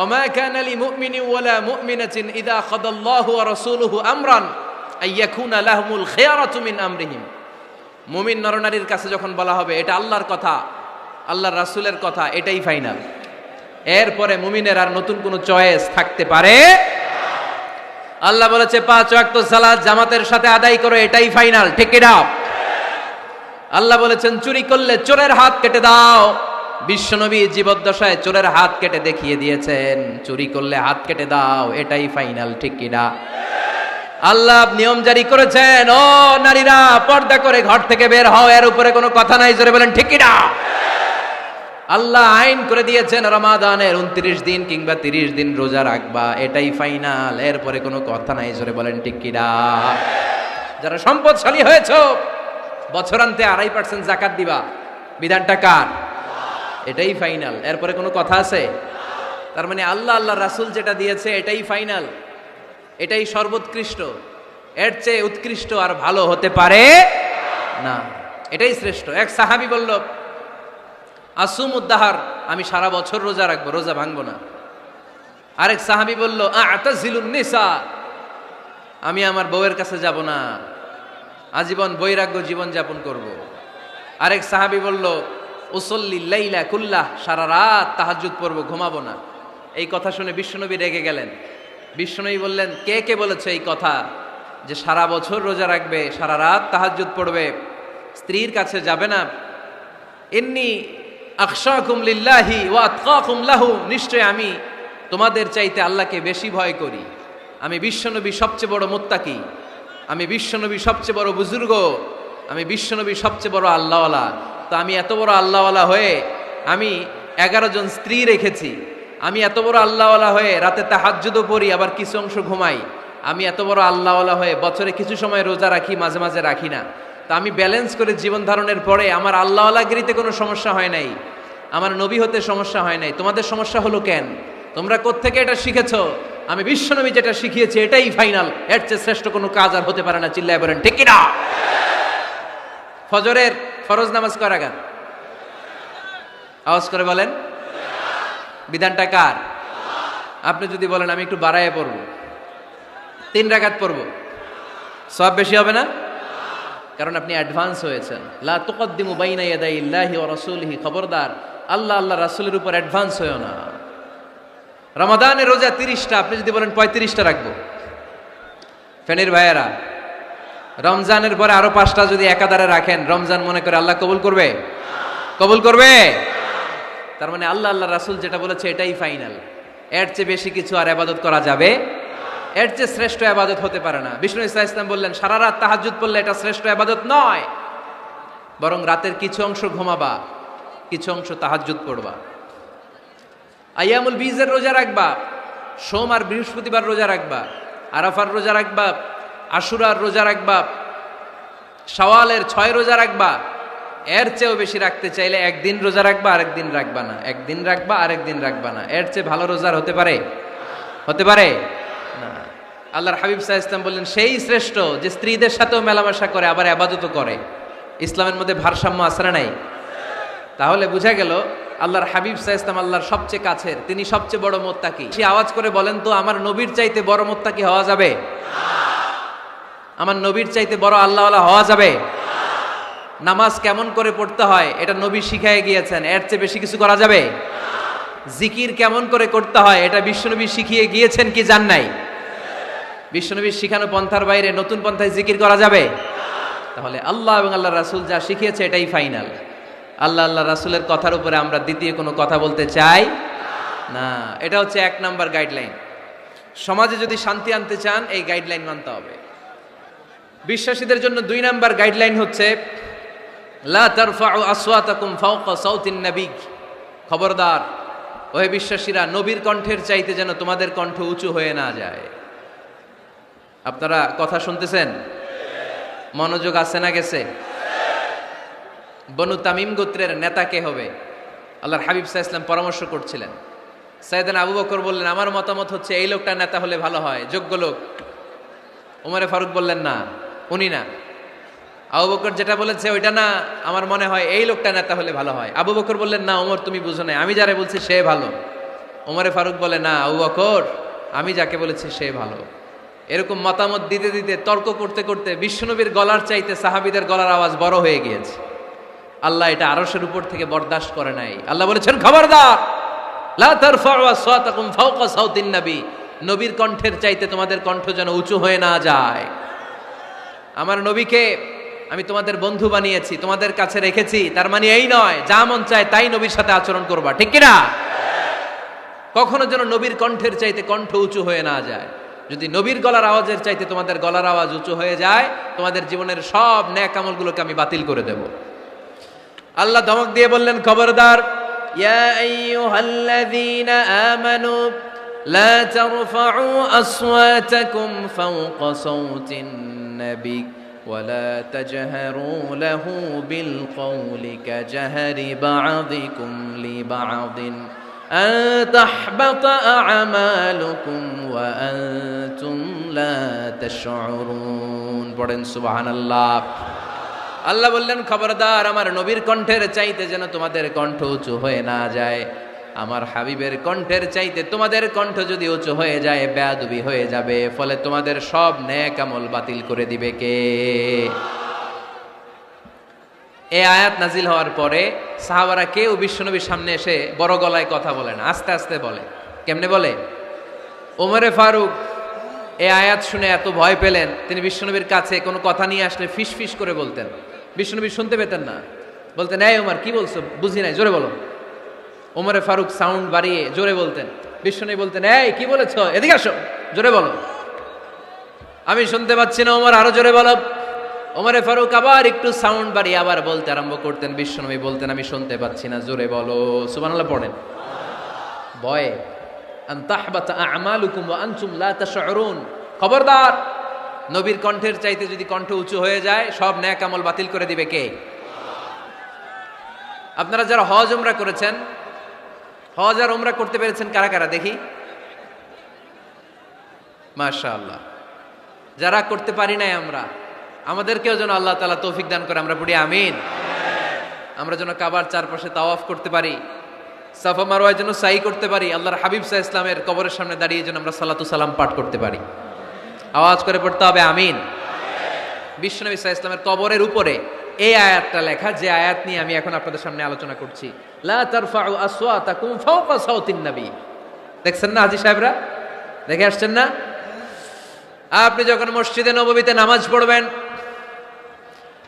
ওমা কানা লিমুমিনিন ওয়ালা মুমিনাতিন ইযা খাদাল্লাহু ওয়া রাসূলুহু আমরান আইয়াকুনা লাহুমুল খিয়ারাতু মিন আমরিহিম। মুমিন নরনারীর কাছে যখন বলা হবে এটা আল্লাহর কথা, আল্লাহর রাসূলের কথা, এটাই ফাইনাল। এরপরে মুমিনের আর নতুন কোনো চয়েস থাকতে পারে? আল্লাহ বলেছে 5 ওয়াক্ত সালাত জামাতের সাথে আদায় করো, এটাই ফাইনাল, ঠিক কি না? আল্লাহ বলেছেন, চুরি করলে চোরের হাত কেটে দাও। বিশ্বনবী জীবদ্দশায় চোরের হাত কেটে দেখিয়ে দিয়েছেন, চুরি করলে হাত কেটে দাও, এটাই ফাইনাল, ঠিক কি না? আল্লাহ নিয়ম জারি করেছেন, ও নারীরা পর্দা করে ঘর থেকে বের হও, এর উপরে কোনো কথা নাই, জোরে বলেন ঠিক কি না? আল্লাহ আইন করে দিয়েছেন, রমাদানের 29 দিন কিংবা 30 দিন রোজা রাখবা, এটাই ফাইনাল, এরপরে কোনো কথা নাই, জোরে বলেন ঠিক কি না? যারা সম্পদশালী হয়েছো, বছরান্তে 2.5% যাকাত দিবা, বিধানটা কার? এটাই ফাইনাল, এরপরে কোনো কথা আছে? তার মানে আল্লাহ আল্লাহর রাসূল যেটা দিয়েছে এটাই ফাইনাল, এটাই সর্বোৎকৃষ্ট। এর চেয়ে উৎকৃষ্ট আর ভালো হতে পারে না, এটাই শ্রেষ্ঠ। এক সাহাবী বলল, আসুমুদ্দাহার, আমি সারা বছর রোজা রাখবো, রোজা ভাঙবো না। আরেক সাহাবী বলল, আ'তাজিলুন নিসা, আমি আমার বউয়ের কাছে যাব না, আজীবন বৈরাগ্য জীবন যাপন করব। আরেক সাহাবী বলল, উসল্লি লাইলা কুল্লাহ, সারা রাত তাহাজ্জুদ পড়ব, ঘুমাবো না। এই কথা শুনে বিশ্বনবী রেগে গেলেন। বিশ্বনবী বললেন, কে কে বলেছে এই কথা, যে সারা বছর রোজা রাখবে, সারা রাত তাহাজ্জুদ পড়বে, স্ত্রীর কাছে যাবে না? ইন্নী আখশাকুম লিল্লাহি ওয়া আতকাকুম লাহু, নিশ্চয় আমি তোমাদের চাইতে আল্লাহকে বেশি ভয় করি। আমি বিশ্বনবী সবচেয়ে বড় মুত্তাকি, আমি বিশ্বনবী সবচেয়ে বড় বুজুর্গ, আমি বিশ্বনবী সবচেয়ে বড় আল্লাহওয়ালা। তো আমি এত বড় আল্লাহওয়ালা হয়ে আমি 11 জন স্ত্রী রেখেছি, আমি এত বড় আল্লাহওয়ালা হয়ে রাতে তাহাজ্জুদও পড়ি, আবার কিছু অংশ ঘুমাই, আমি এত বড় আল্লাহওয়ালা হয়ে বছরে কিছু সময় রোজা রাখি, মাঝে মাঝে রাখি না। তা আমি ব্যালেন্স করে জীবন ধারণের পরে আমার আল্লাহওয়ালাগিরিতে কোনো সমস্যা হয় নাই, আমার নবী হতে সমস্যা হয় নাই। তোমাদের সমস্যা হলো কেন? তোমরা কোত্থেকে এটা শিখেছো? আমি বিশ্বনবী যেটা শিখিয়েছি এটাই ফাইনাল, এর চেয়ে শ্রেষ্ঠ কোনো কাজ আর হতে পারে না। চিল্লায় বলেন ঠিক কি না? ফজরের ফরজ নামাজ কয় রাকাত? আওয়াজ করে বলেন। বিধানটা কার? আপনি যদি বলেন আমি একটু বাড়ায় পড়বো, 3 রাকাত পড়বো, সওয়াব বেশি হবে না? কারণ আপনি অ্যাডভান্স হয়েছেন। লা তুকদ্দিমু বাইনা ইয়াদাইল্লাহি ওয়া রাসূলিহি, খবরদার আল্লাহ আল্লাহ রাসূলের উপর অ্যাডভান্স হয়ো না। রমাদানের রোজা 30টা, আপনি যদি বলেন 35টা রাখবো, ফেনের ভাইয়েরা রমজানের পরে আরো 5টা যদি একাধারে রাখেন, রমজান মনে করে আল্লাহ কবুল করবে? কবুল করবে? তার মানে আল্লাহ আল্লাহ রাসূল যেটা বলেছে এটাই ফাইনাল। এর চেয়ে বেশি কিছু আর ইবাদত করা যাবে, এর চেয়ে শ্রেষ্ঠ ইবাদত হতে পারে না। বিষ্ণু ইসা ইসলাম বললেন, সারা রাত তাহাজ্জুদ পড়লে এটা শ্রেষ্ঠ ইবাদত নয়, বরং রাতের কিছু অংশ ঘুমাবা, কিছু অংশ তাহাজ্জুদ পড়বা। আইয়ামুল বীজের রোজা রাখবা, সোম আর বৃহস্পতিবার রোজা রাখবা, আরাফার রোজা রাখবা, আশুরার রোজা রাখবা, শাওয়ালের 6 রোজা রাখবা। এর চেয়েও বেশি রাখতে চাইলে একদিন রোজা রাখবা, আরেকদিন রাখবা না, একদিন রাখবা, আরেকদিন রাখবা না। এর চেয়ে ভালো রোজার হতে পারে? হতে পারে না। আল্লাহর হাবিব সাল্লাল্লাহু আলাইহি ওয়াসাল্লাম বললেন, সেই শ্রেষ্ঠ যে স্ত্রীদের সাথেও মেলামেশা করে আবার ইবাদতও করে। ইসলামের মধ্যে ভারসাম্য আছে না নাই? তাহলে বোঝা গেল আল্লাহর হাবিব সাল্লাল্লাহু আলাইহি ওয়াসাল্লাম আল্লাহর সবচেয়ে কাছের, তিনি সবচেয়ে বড় মুত্তাকি। সে আওয়াজ করে বলেন তো, আমার নবীর চাইতে বড় মুত্তাকি হওয়া যাবে? আমার নবীর চাইতে বড় আল্লাহওয়ালা হওয়া যাবে? নামাজ কেমন করে পড়তে হয় এটা নবী শিখায় গিয়েছেন, এর চেয়ে বেশি কিছু করা যাবে? জিকির কেমন করে করতে হয় এটা বিশ্বনবী শিখিয়ে গিয়েছেন কি জান নাই? বিশ্বনবীর শিখানো পন্থার বাইরে নতুন পন্থায় জিকির করা যাবে? তাহলে আল্লাহ এবং আল্লাহ রাসূল যা শিখিয়েছে এটাই ফাইনাল। আল্লাহ আল্লাহ রাসূলের কথার উপরে আমরা দ্বিতীয় কোনো কথা বলতে চাই না। এটা হচ্ছে 1 নাম্বার গাইডলাইন। সমাজে যদি শান্তি আনতে চান এই গাইডলাইন মানতে হবে। বিশ্বাসীদের জন্য 2 নাম্বার গাইডলাইন হচ্ছে লা তারফাউ আসওয়াতাকুম ফাওকা সাউতিন নবী। খবরদার ওহে বিশ্বাসীরা, নবীর কণ্ঠের চাইতে যেন তোমাদের কণ্ঠ উঁচু হয়ে না যায়। আপনারা কথা শুনতেছেন? মনোযোগ আছে না গেছে? বনু তামিম গোত্রের নেতা কে হবে? আল্লাহর হাবিব সাল্লাল্লাহু আলাইহি ওয়াসাল্লাম পরামর্শ করছিলেন। সাইয়েদনা আবু বকর বললেন, আমার মতামত হচ্ছে এই লোকটা নেতা হলে ভালো হয়, যোগ্য লোক। ওমরে ফারুক বললেন, না, উনি না। আবু বকর যেটা বলেছে ওইটা না, আমার মনে হয় এই লোকটা নেতা হলে ভালো হয়। আবু বকর বললেন, না ওমর তুমি বুঝো না, আমি যারা বলছি সে ভালো। ওমরে ফারুক বলে, না আবু বকর, আমি যাকে বলেছি সে ভালো। এরকম মতামত দিতে দিতে, তর্ক করতে করতে বিশ্বনবীর গলার চাইতে সাহাবীদের গলার আওয়াজ বড় হয়ে গিয়েছে। আল্লাহ এটা আরশের উপর থেকে বরদাস্ত করে নাই। আল্লাহ বলেছেন, খবরদার, লা তারফাউ আসওয়াতাকুম ফাওকা সাউতিন নবী। নবীর কণ্ঠের চাইতে তোমাদের কণ্ঠ যেন উঁচু হয়ে না যায়। আমার নবীকে আমি তোমাদের বন্ধু বানিয়েছি, তোমাদের কাছে রেখেছি, তার মানে এই নয় যা মন চায় তাই নবীর সাথে আচরণ করবা, ঠিক কিনা? কখনো যেন নবীর কণ্ঠের চাইতে কণ্ঠ উঁচু হয়ে না যায়। যদি নবীর গলার আওয়াজের চাইতে তোমাদের গলার আওয়াজ উঁচু হয়ে যায়, তোমাদের জীবনের সব নেক আমলগুলোকে আমি বাতিল করে দেব। আল্লাহ ধমক দিয়ে বললেন, খবরদার, ইয়া আইয়ুহাল্লাযীনা আমানু লা তারফাউ আসওয়াতাকুম ফাওকা সাউতিন নবী ولا تجهروا له بالقول كجهر بعضكم لبعض أن تحبط أعمالكم وأنتم لا تشعرون পড়েন সুবহানাল্লাহ। আল্লাহ বললেন, খবরদার, আমার নবীর কণ্ঠের চাইতে যেন তোমাদের কণ্ঠ উঁচু হয়ে না যায়। আমার হাবিবের কণ্ঠের চাইতে তোমাদের কণ্ঠ যদি উঁচু হয়ে যায়, বেয়াদবি হয়ে যাবে, ফলে তোমাদের সব নেক আমল বাতিল করে দিবে কে? এই আয়াত নাজিল হওয়ার পরে সাহাবারা কেউ বিশ্বনবীর সামনে এসে বড় গলায় কথা বলে না, আস্তে আস্তে বলে। কেমনে বলে? ওমরে ফারুক এই আয়াত শুনে এত ভয় পেলেন, তিনি বিশ্বনবীর কাছে কোনো কথা নিয়ে আসলে ফিস ফিস করে বলতেন। বিশ্বনবী শুনতে পেতেন না, বলতেন, এই ওমর কি বলছো, বুঝি নাই, জোরে বলো। ওমরে ফারুক সাউন্ড বাড়িয়ে জোরে বলতেন। বিশ্বনবী বলতেন, এই কি বলেছো, এদিকে আসো, জোরে বলো। আমি শুনতে পাচ্ছি না, ওমর আরো জোরে বলো। ওমরে ফারুক আবার একটু সাউন্ড বাড়িয়ে আবার বলতে আরম্ভ করতেন। বিশ্বনবী বলতেন, আমি শুনতে পাচ্ছি না, জোরে বলো। সুবহানাল্লাহ পড়েন। ভয়ে আন তাহবাতা আমালুকুম ওয়া আনতুম লা তাশউরুন। খবরদার, নবীর কণ্ঠের চাইতে যদি কণ্ঠ উঁচু হয়ে যায়, সব নেক আমল বাতিল করে দিবে কে? আপনারা যারা হজ উমরা করেছেন, হজ আর উমরা করতে পেরেছেন কারা কারা দেখি? মাশাআল্লাহ। যারা করতে পারি নাই আমরা, আমাদেরকেও যেন আল্লাহ তাআলা তৌফিক দান করে, আমরা পড়ি আমিন। আমরা যেন কাবার চারপাশে তাওয়াফ করতে পারি, সাফা মারওয়ায় যেন সাই করতে পারি, আল্লাহর হাবিব সাল্লাল্লাহু আলাইহি ওয়াসাল্লামের কবরের সামনে দাঁড়িয়ে যেন আমরা সালাতু সালাম পাঠ করতে পারি। আওয়াজ করে পড়তে হবে আমিন। বিশ্বনবী সাল্লাল্লাহু আলাইহি ওয়াসাল্লামের কবরের উপরে এই আয়াতটা লেখা, যে আয়াত নিয়ে আমি এখন আপনাদের সামনে আলোচনা করছি। লা তারফাউ আসওয়াতাকুম ফাওকা সাউতিন নবী। দেখছেন না হাজী সাহেবরা, দেখে আসছেন না? আপনি যখন মসজিদে নববীতে নামাজ পড়বেন,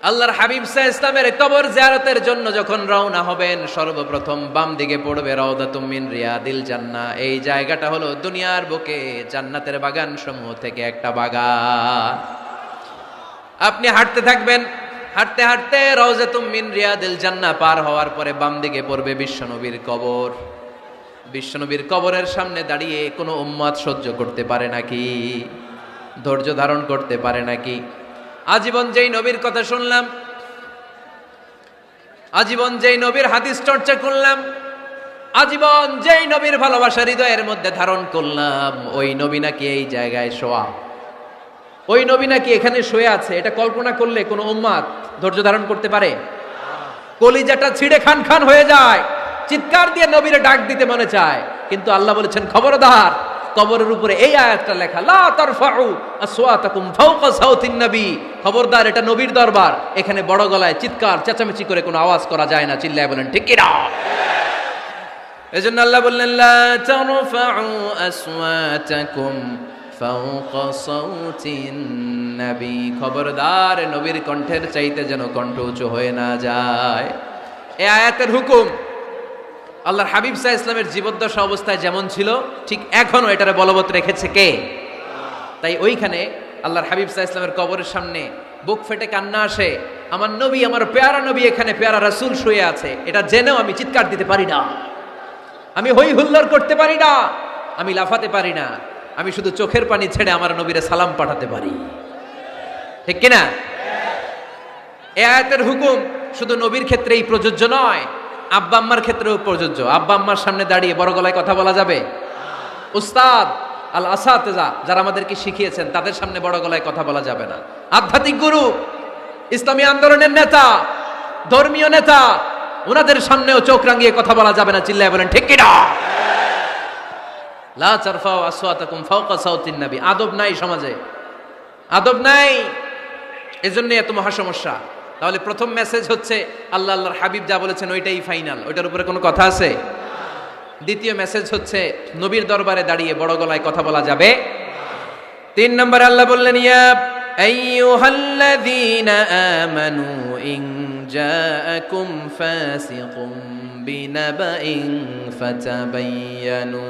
আল্লাহর হাবিব সাল্লাল্লাহু আলাইহি ইসলামের কবর জিয়ারতের জন্য যখন রওনা হবেন, সর্বপ্রথম বাম দিকে পড়বে রাউদাতুম মিন রিয়াদিল জান্নাহ। এই জায়গাটা হলো দুনিয়ার বুকে জান্নাতের বাগান সমূহ থেকে একটা বাগান। আপনি হাঁটতে থাকবেন, হাঁটতে হাঁটতে রাউজাতুম মিন রিয়াদিল জান্নাহ পার হওয়ার পরে বাম দিকে পড়বে বিশ্বনবীর কবর। বিশ্বনবীর কবরের সামনে দাঁড়িয়ে কোনো উম্মত সহ্য করতে পারে নাকি? ধৈর্য ধারণ করতে পারে নাকি? আজীবন যেই নবীর কথা শুনলাম, আজীবন যেই নবীর হাদিস চর্চা করলাম, আজীবন যেই নবীর ভালোবাসা হৃদয়ের মধ্যে ধারণ করলাম, ওই নবী নাকি এই জায়গায় শোয়া, ওই নবী নাকি এখানে শুয়ে আছে, এটা কল্পনা করলে কোনো উম্মত ধৈর্য ধারণ করতে পারে? কলিজাটা ছিঁড়ে খান খান হয়ে যায়, চিৎকার দিয়ে নবীরে ডাক দিতে মনে চায়। কিন্তু আল্লাহ বলেছেন খবরদার, কবরের উপরে এই আয়াতটা লেখা, লা তারফাউ আসওয়াতাকুম ফাওকা সাউতিন নবী, খবরদার এটা নবীর দরবার, এখানে বড় গলায় চিৎকার চেঁচামেচি করে কোনো আওয়াজ করা যায় না। চিল্লায় বলেন ঠিক কি না? এজন্য আল্লাহ বললেন লা তারফাউ আসওয়াতাকুম ফাওকা সাউতিন নবী, খবরদার নবীর কণ্ঠের চাইতে যেন কণ্ঠ উঁচু হয়ে না যায়। এই আয়াতের হুকুম আল্লাহর হাবিব সাল্লাল্লাহু আলাইহি ইসলামের জীবদ্দশা অবস্থায় যেমন ছিল, ঠিক এখনো এটারে বলবৎ রেখেছে কে? তাই ওইখানে আল্লাহর হাবিব সাল্লাল্লাহু আলাইহি ইসলামের কবরের সামনে বুক ফেটে কান্না আসে, আমার নবী, আমার পেয়ারা নবী এখানে, পেয়ারা রাসূল শুয়ে আছে, এটা জেনেও আমি চিৎকার দিতে পারি না, আমি হই হুল্লোড় করতে পারি না, আমি লাফাতে পারি না, আমি শুধু চোখের পানি ছেড়ে আমার নবীরে সালাম পাঠাতে পারি। ঠিক কিনা? এই আয়াতের হুকুম শুধু নবীর ক্ষেত্রেই প্রযোজ্য নয়, আব্বা আম্মার ক্ষেত্রেও প্রযোজ্য। আব্বা আম্মার সামনে দাঁড়িয়ে বড় গলায় কথা বলা যাবে? উস্তাদ আল আসাতেজা যারা আমাদেরকে শিখিয়েছেন, তাদের সামনে বড় গলায় কথা বলা যাবে না। আধ্যাত্মিক গুরু, ইসলামী আন্দোলনের নেতা, ধর্মীয় নেতা, ওনাদের সামনেও চোখ রাঙিয়ে কথা বলা যাবে না। চিল্লায় বলেন ঠিক কি না? লা তারফাউ আসওয়াতাকুম ফাওকা সাউতিন নবী। আদব নাই সমাজে, আদব নাই, এজন্য এত মহা সমস্যা। তাহলে প্রথম মেসেজ হচ্ছে আল্লাহ আল্লাহর হাবিব যা বলেছেন ওইটাই ফাইনাল, ওইটার উপরে কোনো কথা আছে? দ্বিতীয় মেসেজ হচ্ছে নবীর দরবারে দাঁড়িয়ে বড় গলায় কথা বলা যাবে। 3 নম্বরে আল্লাহ বললেন ইয়া আইয়ুহাল্লাযীনা আমানু ইন জাআকুম ফাসিকুম বিনাবাইন ফাতাবায়ানু,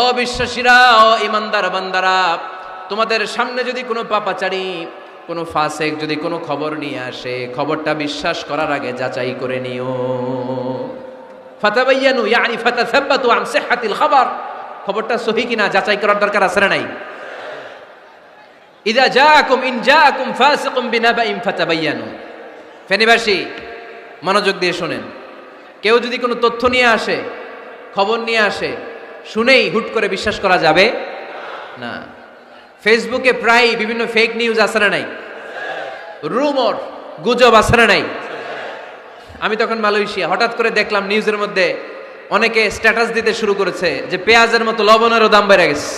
ও বিশ্বাসীরা, ও ঈমানদার বান্দারা, তোমাদের সামনে যদি কোনো পাপাচারী, কোনো ফাসেক যদি কোনো খবর নিয়ে আসে, খবরটা বিশ্বাস করার আগে যাচাই করে নিও। ফাতাবায়ানু ইয়ানি ফাতাসাব্বাতু আন সিহহাতিল খবর, খবরটা সহিহ কিনা যাচাই করার দরকার আছে না নাই? ইযা জাআকুম ইন জাআকুম ফাসিকুম বিনাবাইন ফাতাবায়ানু। ফেনীবাসী মনোযোগ দিয়ে শুনেন, কেউ যদি কোনো তথ্য নিয়ে আসে, খবর নিয়ে আসে, শুনেই হুট করে বিশ্বাস করা যাবে না। ফেসবুকে প্রায় বিভিন্ন ফেক নিউজ আছে না নাই? রুমর, গুজব আছে না নাই? আমি তখন মালয়েশিয়া, হঠাৎ করে দেখলাম নিউজের মধ্যে অনেকে স্ট্যাটাস দিতে শুরু করেছে যে পেঁয়াজের মতো লবণেরও দাম বেড়ে গেছে।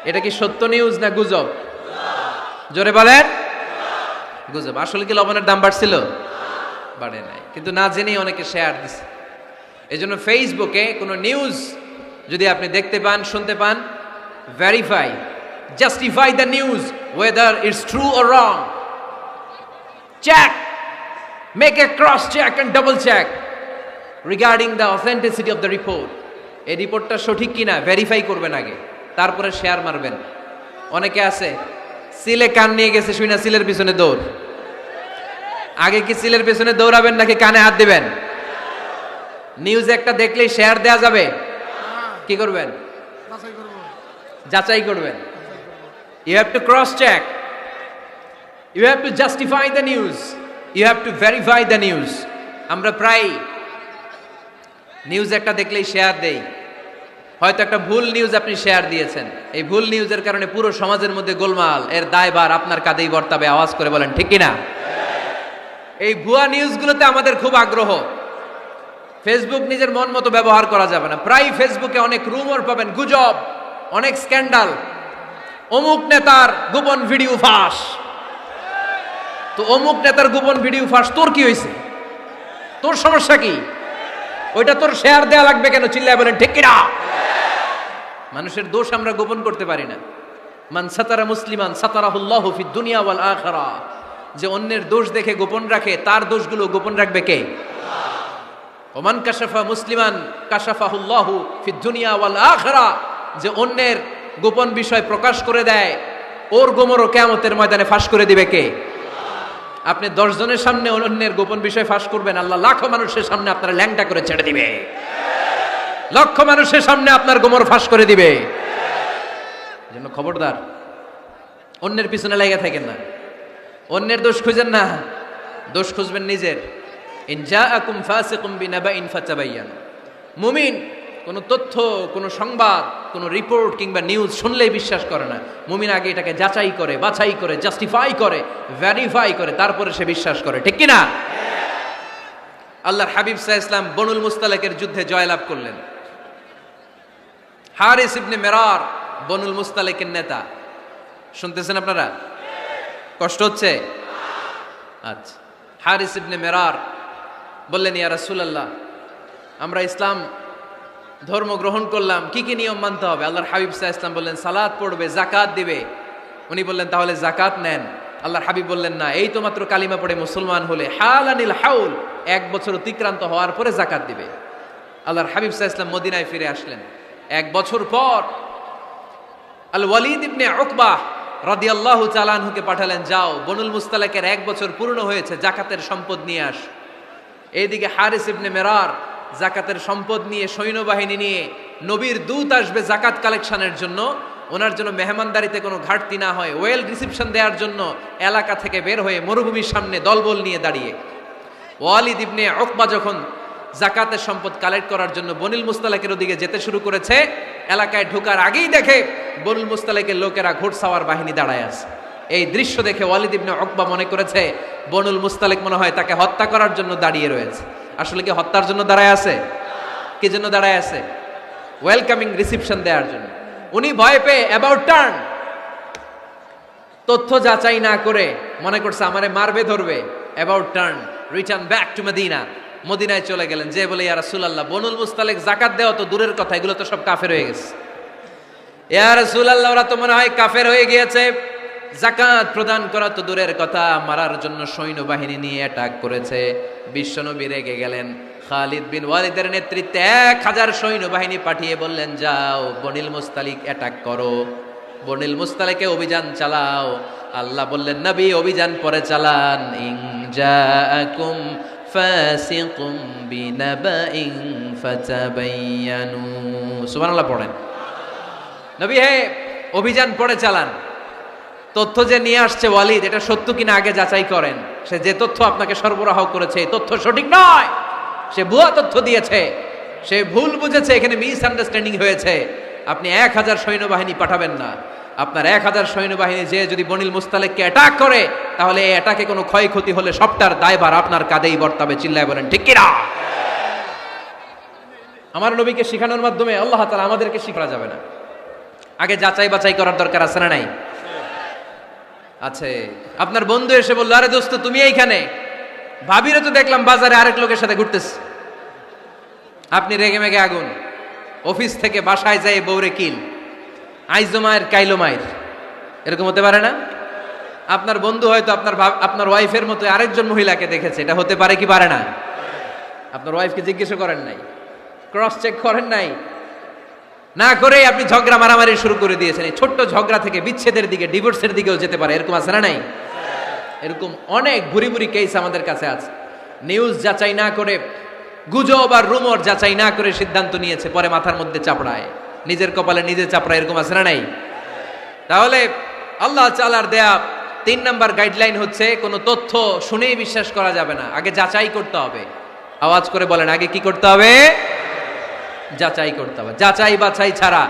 এটা কি সত্য নিউজ না গুজব? জোরে বলেন। গুজব। আসলে কি লবণের দাম বাড়ছিল? বাড়ে নাই, কিন্তু না জেনেই অনেকে শেয়ার দিছে। এজন্য ফেসবুকে কোনো নিউজ যদি আপনি দেখতে পান, শুনতে পান, verify, justify the news whether it's true or wrong. Check, make a cross check and double check regarding the authenticity of the report. এই রিপোর্টটা সঠিক কিনা ভেরিফাই করবেন আগে, তারপরে শেয়ার মারবেন। অনেকে আছে সিলে কান নিয়ে গেছে, শুই না সিলের পিছনে দৌড়। আগে কি সিলের পিছনে দৌড়াবেন নাকি কানে হাত দিবেন? নিউজ একটা দেখলেই শেয়ার দেয়া যাবে? কি করবেন? যাচাই করবেন। You have to cross check, you have to justify the news, you have to verify the news. আমরা প্রায় নিউজ একটা দেখলেই শেয়ার দেই। হয়তো একটা ভুল নিউজ আপনি শেয়ার দিয়েছেন, এই ভুল নিউজের কারণে পুরো সমাজের মধ্যে গোলমাল, এর দায়ভার আপনার কাঁধেই বর্তাবে। আওয়াজ করে বলেন ঠিক কিনা? এই ভুয়া নিউজগুলোতে আমাদের খুব আগ্রহ। ফেসবুক নিজের মন মতো ব্যবহার করা যাবে না। প্রায় ফেসবুকে অনেক রুমর পাবেন, গুজব, অনেক স্ক্যান্ডাল, অমুক নেতার গোপন ভিডিও ফাঁস। তো অমুক নেতার গোপন ভিডিও ফাঁস, তোর কি হয়েছে? তোর সমস্যা কি? ওইটা তোর শেয়ার দেয়া লাগবে কেন? চিল্লায় বলেন ঠিক কিনা? মানুষের দোষ আমরা গোপন করতে পারি না। মান সাতারা মুসলিমান সাতারাহুল্লাহু ফিদ দুনিয়া ওয়াল আখিরাহ। যে অন্যের দোষ দেখে গোপন রাখে, তার দোষগুলো গোপন রাখবে কে? ওমান কাশাফা মুসলিমান কাশাফাহুল্লাহু ফিদ দুনিয়া ওয়াল আখিরা, যে অন্যের গোপন বিষয় প্রকাশ করে দেয়, ওর গোমরও কিয়ামতের ময়দানে ফাঁস করে দিবে কে? আপনি 10 জনের সামনে অন্যের গোপন বিষয় ফাঁস করবেন, আল্লাহ লাখো মানুষের সামনে আপনার ল্যাংটা করে ছেড়ে দিবে, লক্ষ মানুষের সামনে আপনার গোমর ফাঁস করে দিবে। এজন্য খবরদার, অন্যের পিছনে লেগে থাকেন না, অন্যের দোষ খুঁজেন না, দোষ খুঁজবেন নিজের। ইন জাআকুম ফাসিকুম বিনাবাইন ফাতাবায়ানু। মুমিন কোন তথ্য, কোন সংবাদ, কোন রিপোর্ট কিংবা নিউজ শুনলেই বিশ্বাস করে না। মুমিন আগে এটাকে যাচাই করে, বাছাই করে, জাস্টিফাই করে, ভেরিফাই করে, তারপরে সে বিশ্বাস করে, ঠিক কি না? আল্লাহর হাবিব সাল্লাল্লাহু আলাইহি ওয়াসাল্লাম বনুল মুস্তালিকের যুদ্ধে জয়লাভ করলেন। হারিস ইবনে মিরার বনুল মুস্তালিকের নেতা। শুনতেছেন আপনারা? কষ্ট হচ্ছে? আচ্ছা। হারিস ইবনে মিরার বললেন, ইয়া রাসূলুল্লাহ, আমরা ইসলাম ধর্ম গ্রহণ করলাম, কি কি নিয়ম মানতে হবে? আল্লাহর হাবিব সাল্লাল্লাহু আলাইহি ওয়াসাল্লাম বললেন, সালাত পড়বে, যাকাত দিবে। উনি বললেন, তাহলে যাকাত নেন। আল্লাহর হাবিব বললেন, না, এই তো মাত্র কালিমা পড়ে মুসলমান হলে হালানিল হাউল, 1 বছর অতিক্রান্ত হওয়ার পরে যাকাত দিবে। আল্লাহর হাবিব সাল্লাল্লাহু আলাইহি ওয়াসাল্লাম মদিনায় ফিরে আসলেন। 1 বছর পর আল ওয়ালিদ ইবনে উকবাহ রাদিয়াল্লাহু তাআলা আনহুকে পাঠালেন, যাও বনুল মুস্তালিকের 1 বছর পূর্ণ হয়েছে, যাকাতের সম্পদ নিয়ে আস। এইদিকে হারিস ইবনে মিরার যাকাতের সম্পদ নিয়ে, সৈন্যবাহিনী নিয়ে, নবীর দূত আসবে যাকাত কালেকশনের জন্য, ওনার জন্য মেহমানদারিতে কোনো ঘাটতি না হয়, ওয়েল রিসিপশন দেওয়ার জন্য এলাকা থেকে বের হয়ে মরুভূমির সামনে দলবল নিয়ে দাঁড়িয়ে। ওয়ালিদ ইবনে উকবা যখন যাকাতের সম্পদ কালেক্ট করার জন্য বনুল মুস্তালিকের ওদিকে যেতে শুরু করেছে, এলাকায় ঢোকার আগেই দেখে বনুল মুস্তালিকের লোকেরা ঘোড়সাওয়ার বাহিনী দাঁড়ায় আছে। এই দৃশ্য দেখে ওয়ালিদ ইবনে উকবা মনে করেছে বনুল মুস্তালিক মনে হয় তাকে হত্যা করার জন্য দাঁড়িয়ে রয়েছে। আসলে কি হত্যার জন্য দাঁড়ায় আছে? কি জন্য দাঁড়ায় আছে? ওয়েলকামিং রিসিপশন দেওয়ার জন্য। উনি ভয় পেয়ে অ্যাবাউট টার্ন, তথ্য যাচাই না করে মনে করছে আমারে মারবে ধরবে, about turn, return back to Medina. মদিনায় চলে গেলেন, যে বলে, ইয়া রাসূলুল্লাহ, বনুল মুস্তালিক যাকাত দেওয়া তো দূরের কথা, এগুলো তো সব কাফের হয়ে গেছে। ইয়া রাসূলুল্লাহ, ওরা তো মনে হয় কাফের হয়ে গিয়েছে, যাকাত প্রদান করা তো দূরের কথা, মারার জন্য সৈন্যবাহিনী নিয়ে অ্যাটাক করেছে। বিশ্বনবী রেগে গেলেন। খালিদ বিন ওয়ালিদের নেতৃত্বে 1000 সৈন্যবাহিনী পাঠিয়ে বললেন, যাও বনুল মুস্তালিক অ্যাটাক করো, বনুল মুস্তালিকে অভিযান চালাও। আল্লাহ বললেন, নবী অভিযান পরে চালান। ইন জাআকুম ফাসিকুম বিনাবাইন ফাতাবায়ানু। সুবহানাল্লাহ পড়েন। নবী হে, অভিযান পরে চালান। তথ্য যে নিয়ে আসছে ওয়ালিদ, এটা সত্য কিনা আগে যাচাই করেন। সে যে তথ্য আপনাকে সরবরাহ করেছে, এই তথ্য সঠিক নয়, সে ভুয়া তথ্য দিয়েছে, সে ভুল বুঝেছে, এখানে মিস আন্ডারস্ট্যান্ডিং হয়েছে। আপনি 1000 সৈন্যবাহিনী পাঠাবেন না। আপনার 1000 সৈন্যবাহিনী যে যদি বনুল মুস্তালিককে অ্যাটাক করে, তাহলে এই অ্যাটাকে কোনো ক্ষয়ক্ষতি হলে সবটার দায়ভার আপনার কাঁধেই বর্তাবে। চিল্লায় বলেন ঠিক কিনা? আমার নবীকে শিখানোর মাধ্যমে আল্লাহ তাআলা আমাদেরকে শিখা যাবে না। আগে যাচাই বাছাই করার দরকার আছে না নাই? আছে। আপনার বন্ধু এসে বলল, আরে দোস্ত তুমি এইখানে, ভাবিরে তো দেখলাম বাজারে আরেক লোকের সাথে ঘুরতেছে। আপনি রেগে মেগে আগুন, অফিস থেকে বাসায় যায় বউরে কিল, আইজো মায়ের কাইলো মায়ের, এরকম হতে পারে না? আপনার বন্ধু হয়তো আপনার ওয়াইফের মতো আরেকজন মহিলাকে দেখেছে, এটা হতে পারে কি পারে না? আপনার ওয়াইফকে জিজ্ঞেস করেন নাই, ক্রস চেক করেন নাই, না করেই আপনি ঝগড়া মারামারি শুরু করে দিয়েছেন। এই ছোট্ট ঝগড়া থেকে বিচ্ছেদের দিকে, ডিভোর্সের দিকেও যেতে পারে, এরকম আছে না নাই? এরকম অনেক ভুরি ভুরি কেস আমাদের কাছে আছে। নিউজ যাচাই না করে, গুজব আর রুমর যাচাই না করে সিদ্ধান্ত নিয়েছে, পরে মাথার মধ্যে চাপড়ায়, নিজের কপালে নিজে চাপড়ায়, এরকম আছে না নাই? তাহলে আল্লাহ তাআলার দেয়া 3 নাম্বার গাইডলাইন হচ্ছে, কোনো তথ্য শুনেই বিশ্বাস করা যাবে না, আগে যাচাই করতে হবে। আওয়াজ করে বলেন, আগে কি করতে হবে? যাচাই করতে হবে। যাচাই বাছাই ছাড়া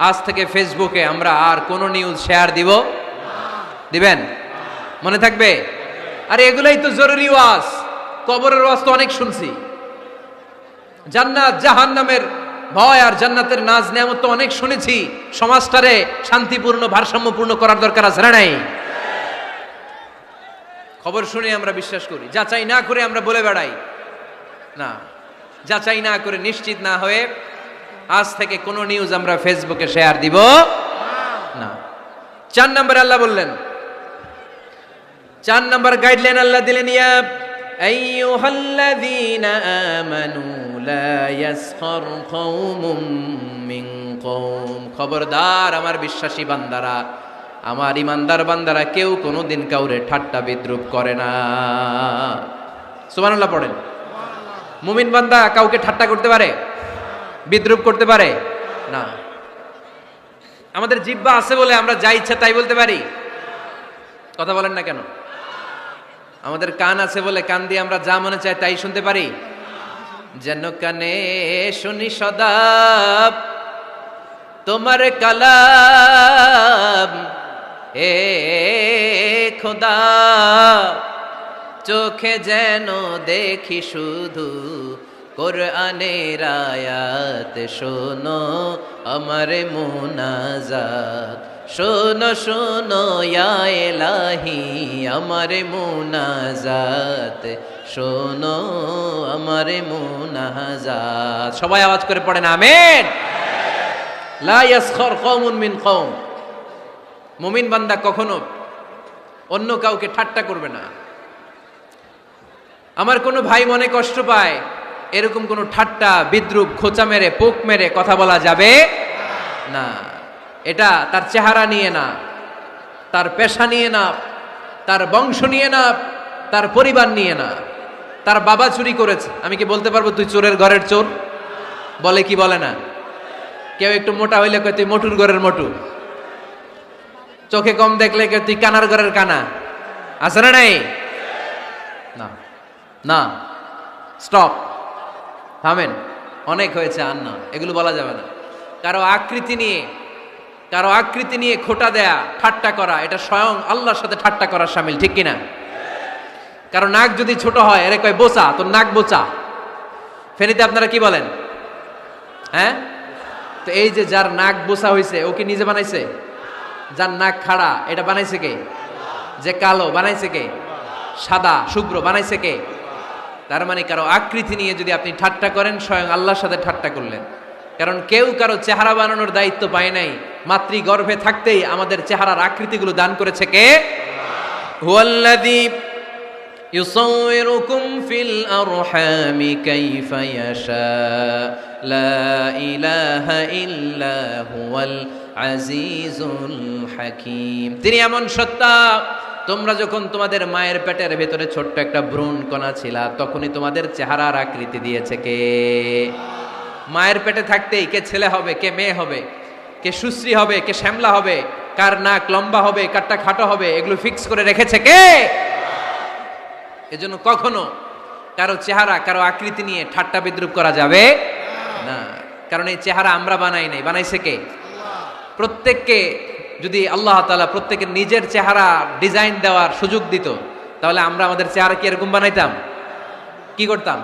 আজ থেকে ফেসবুকে আমরা আর কোন নিউজ শেয়ার দিব? দিবেন? মনে থাকবে? আরে এগুলাই তো জরুরি ওয়াজ। কবরের ওয়াজ তো অনেক শুনছি, জান্নাত জাহান্নামের ভয় আর জান্নাতের নাজ নেয়ামত তো অনেক শুনেছি। সমাজটারে শান্তিপূর্ণ, ভারসাম্যপূর্ণ করার দরকার আছে না নাই? খবর শুনে আমরা বিশ্বাস করি, যাচাই না করে আমরা বলে বেড়াই না। যাচাই না করে, নিশ্চিত না হয়ে আজ থেকে কোনো নিউজ আমরা ফেসবুকে শেয়ার দিব না। 4 নম্বরে আল্লাহ বললেন, 4 নম্বর গাইডলাইন আল্লাহ দিলেন, ইয়া আইয়ুহাল্লাযীনা আমানু লা ইয়াসখার কওমুম মিন কওম, খবরদার আমার বিশ্বাসী বান্দারা, আমার ইমানদার বান্দারা কেউ কোনোদিন কাউরে ঠাট্টা বিদ্রূপ করে না। সুবহানাল্লাহ পড়েন। মুমিন বান্দা কাউকে ঠাট্টা করতে পারে, বিদ্রূপ করতে পারে না। আমাদের জিহ্বা আছে বলে আমরা যা ইচ্ছা তাই বলতে পারি, কথা বলেন না কেন? আমাদের কান আছে বলে কান দিয়ে আমরা যা মনে চাই তাই শুনতে পারি। যেন কানে শুনি সদা তোমার কালাম, এ খোদা চোখে যেন দেখি শুধু কোরআনের আয়াত, শোনো আমার মুনাজাত, শোনো শোনো ইয়া ইলাহি আমার মুনাজাত, শোনো আমার মুনাজাত। সবাই আওয়াজ করে পড়েন আমিন। লা ইয়াসখার কওমুন মিন কওম, মুমিন বান্দা কখনো অন্য কাউকে ঠাট্টা করবে না। আমার কোনো ভাই মনে কষ্ট পায়, এরকম কোনো ঠাট্টা বিদ্রূপ খোঁচা মেরে পোক মেরে কথা বলা যাবে না। এটা তার চেহারা নিয়ে না, তার পেশা নিয়ে না, তার বংশ নিয়ে না, তার পরিবার নিয়ে না। তার বাবা চুরি করেছে, আমি কি বলতে পারবো তুই চোরের ঘরের চোর? বলে কি বলে না? কেউ একটু মোটা হইলে কয় তুই মোটুর ঘরের মোটু, চোখে কম দেখলে কেউ তুই কানার ঘরের কানা। আছে না নাই? না না, স্টপ, থামেন, অনেক হয়েছে, আর না, এগুলো বলা যাবে না। কারো আকৃতি নিয়ে খোটা দেয়া, ঠাট্টা করা, এটা স্বয়ং আল্লাহর সাথে ঠাট্টা করার শামিল, ঠিক কিনা? কারো নাক যদি ছোট হয়, এরে কয় বোচা, তোর নাক বোচা। ফেনীতে আপনারা কি বলেন? হ্যাঁ, তো এই যে যার নাক বোচা হয়েছে, ও কি নিজে বানাইছে? যার নাক খাড়া, এটা বানাইছে কে? যে কালো, বানাইছে কে? সাদা শুভ্র, বানাইছে কে? তার মানে কারো আকৃতি নিয়ে যদি আপনি ঠাট্টা করেন, স্বয়ং আল্লাহর সাথে ঠাট্টা করলেন। কারণ কেউ কারো চেহারা বানানোর দায়িত্ব পায় নাই। মাতৃগর্ভে থাকতেই আমাদের চেহারার আকৃতিগুলো দান করেছে কে? হুয়াল্লাযী ইউসাউইরুকুম ফিল আরহামি কাইফা ইয়াশা, লা ইলাহা ইল্লা হুয়াল আজিজুল হাকীম। তিনি এমন সত্তা, তোমরা যখন তোমাদের মায়ের পেটের ভেতরে ছোট্ট একটা ভ্রূণ কণা ছিলা, তখনই তোমাদের চেহারার আকৃতি দিয়েছে কে? মায়ের পেটে থাকতেই কে ছেলে হবে, কে মেয়ে হবে, কে সুশ্রী হবে, কে শ্যামলা হবে, কার নাক লম্বা হবে, কারটা খাটো হবে, এগুলো ফিক্স করে রেখেছে কে? এজন্য কখনো কারো চেহারা, কারো আকৃতি নিয়ে ঠাট্টা বিদ্রূপ করা যাবে না। কারণ এই চেহারা আমরা বানাই নাই, বানাইছে কে? প্রত্যেককে যদি আল্লাহ তাআলা প্রত্যেকের নিজের চেহারা ডিজাইন দেওয়ার সুযোগ দিত, তাহলে আমরা আমাদের চেহারা কি এরকম বানাইতাম? কি করতাম?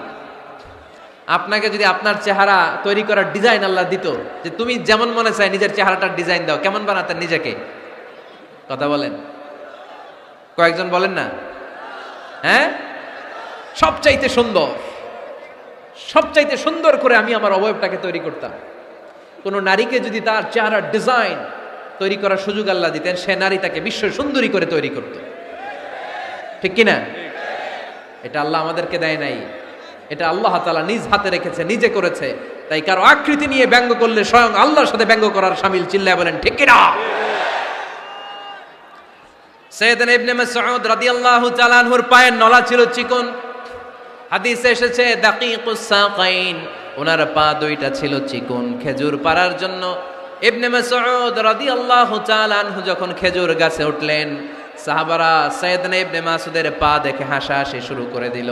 আপনাকে যদি আপনার চেহারা তৈরি করার ডিজাইন আল্লাহ দিত, যে তুমি যেমন মনে চাই নিজের চেহারাটার ডিজাইন দাও, কেমন বানাতেন নিজেকে? কথা বলেন, কয়েকজন বলেন না? হ্যাঁ, সবচাইতে সুন্দর করে আমি আমার অবয়বটাকে তৈরি করতাম। কোন নারীকে যদি তার চেহারার ডিজাইন তৈরি করার সুযোগ আল্লাহ দিতেন, সে নারী তাকে বিশ্ব সুন্দরী করে তৈরি করত, ঠিক কিনা? এটা আল্লাহ আমাদেরকে দেয় নাই, এটা আল্লাহ তাআলা নিজ হাতে রেখেছে, নিজে করেছে। তাই কারো আকৃতি নিয়ে ব্যঙ্গ করলে স্বয়ং আল্লাহর সাথে ব্যঙ্গ করার শামিল। চিল্লায় বলেন ঠিক কিনা? সাইয়েদনা ইবনে মাসউদ রাদিয়াল্লাহু তাআলা আনহুর পায়ের নলা ছিল চিকন। হাদিসে এসেছে দাকিকুস সাকাইন, ওনার পা দুইটা ছিল চিকন খেজুর পাড়ার জন্য। ইবনে মাসউদ রাদিয়াল্লাহু তাআলা আনহু যখন খেজুর গাছে উঠলেন, সাহাবারা সাইয়েদনা ইবনে মাসউদের পা দেখে হাসাহাসি শুরু করে দিল।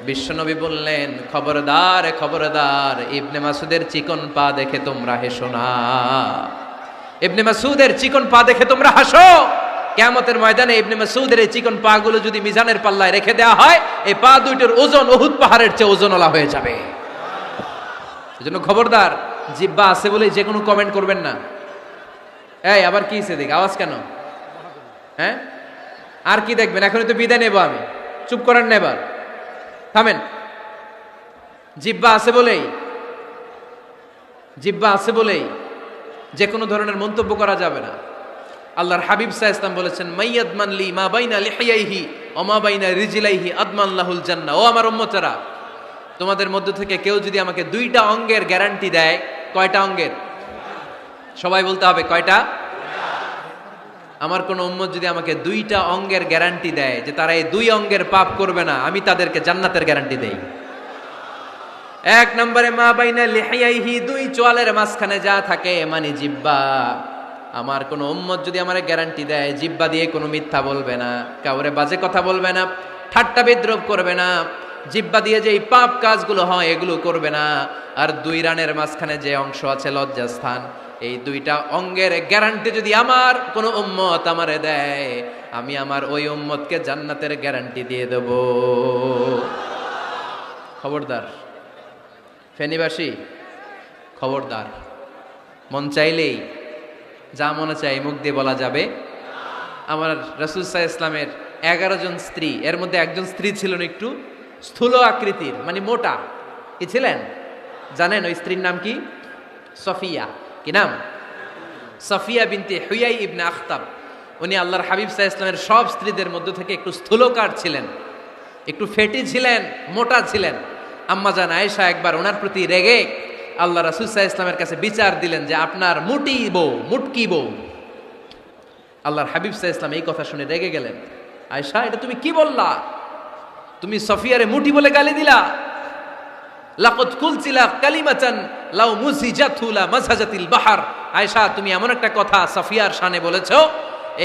বিশ্বনবী বললেন, খবরদার খবরদার, ইবনে মাসউদের চিকন পা দেখে তোমরা হেসো না। ইবনে মাসউদের চিকন পা দেখে তোমরা হাসো। কিয়ামতের ময়দানে ইবনে মাসউদের এই চিকন পা গুলো যদি মিজানের পাল্লায় রেখে দেওয়া হয়, এই পা দুইটার ওজন উহুদ পাহাড়ের চেয়ে ওজনওয়ালা হয়ে যাবে। এজন্য খবরদার, জিহ্বা আছে বলে যে কোনো কমেন্ট করবেন না। এই আবার কি হইছে, দেখ আওয়াজ কেন? হ্যাঁ, আর কি দেখবেন? এখনই তো বিদায় নেব আমি, চুপ করেন না, এবার থামেন। জিহ্বা আছে বলেই যে কোনো ধরনের মন্তব্য করা যাবে না। আল্লাহর হাবিব সাল্লাল্লাহু আলাইহি ওয়াসাল্লাম বলেছেন, মাইয়াদমান লি মা বাইনা লিহিয়াইহি ওমা বাইনা রিজলাইহি আদমাল্লাহুল জান্নাহ। ও আমার উম্মতেরা, তোমাদের মধ্য থেকে কেউ যদি আমাকে 2টা অঙ্গের গ্যারান্টি দেয়, কয়টা অঙ্গের? সবাই বলতে হবে, কয়টা? আমার কোন উম্মত যদি আমাকে 2টা অঙ্গের গ্যারান্টি দেয় যে তারা এই 2 অঙ্গের পাপ করবে না, আমি তাদেরকে জান্নাতের গ্যারান্টি দেই। 1 নম্বরে মা বাইনা লিহিয়াইহি, 2 চোয়ালের মাঝখানে যা থাকে মানে জিহ্বা। আমার কোন উম্মত যদি আমারে গ্যারান্টি দেয় জিহ্বা দিয়ে কোনো মিথ্যা বলবে না, কাউরে বাজে কথা বলবে না, ঠাট্টা বিদ্রূপ করবে না, জিহ্বা দিয়ে যে এই পাপ কাজগুলো হয় এগুলো করবে না, আর 2 রানের মাঝখানে যে অংশ আছে লজ্জাস্থান, এই 2টা অঙ্গের গ্যারান্টি যদি আমার কোন উম্মত আমারে দেয়, আমি আমার ওই উম্মতকে জান্নাতের গ্যারান্টি দিয়ে দেব। খবরদার ফেনীবাসী, খবরদার। মন চাইলেই যা মনে চাই মুখ দিয়ে বলা যাবে। আমার রাসূল সাল্লাল্লাহু আলাইহি ইসলামের 11 জন স্ত্রী, এর মধ্যে একজন স্ত্রী ছিলেন একটু স্থূল আকৃতির, মানে মোটা। কি ছিলেন জানেন? ওই স্ত্রীর নাম কি? সফিয়া। কি নাম? সফিয়া বিনতে হুয়াই ইবনে আখতাব। উনি আল্লাহর হাবিব সাল্লাল্লাহু আলাইহি ইসলামের সব স্ত্রীদের মধ্যে থেকে একটু স্থূলকার ছিলেন, একটু ফেটি ছিলেন, মোটা ছিলেন। আম্মাজান আয়েশা একবার ওনার প্রতি রেগে আল্লাহ রাসূল সাল্লাল্লাহু আলাইহি ইসলামের কাছে বিচার দিলেন যে আপনার মুটকি বউ। আল্লাহর হাবিব সাল্লাল্লাহু আলাইহি ইসলাম এই কথা শুনে রেগে গেলেন। আয়েশা, এটা তুমি কি বললা? তুমি সফিয়ারে মুটি বলে গালি দিলা। লাকাদ কুলতিলা কালিমাতান লাউ মুসিজাতু লা মাসাজাতিল বাহর। আয়েশা, তুমি এমন একটা কথা সফিয়ার শানে বলেছো,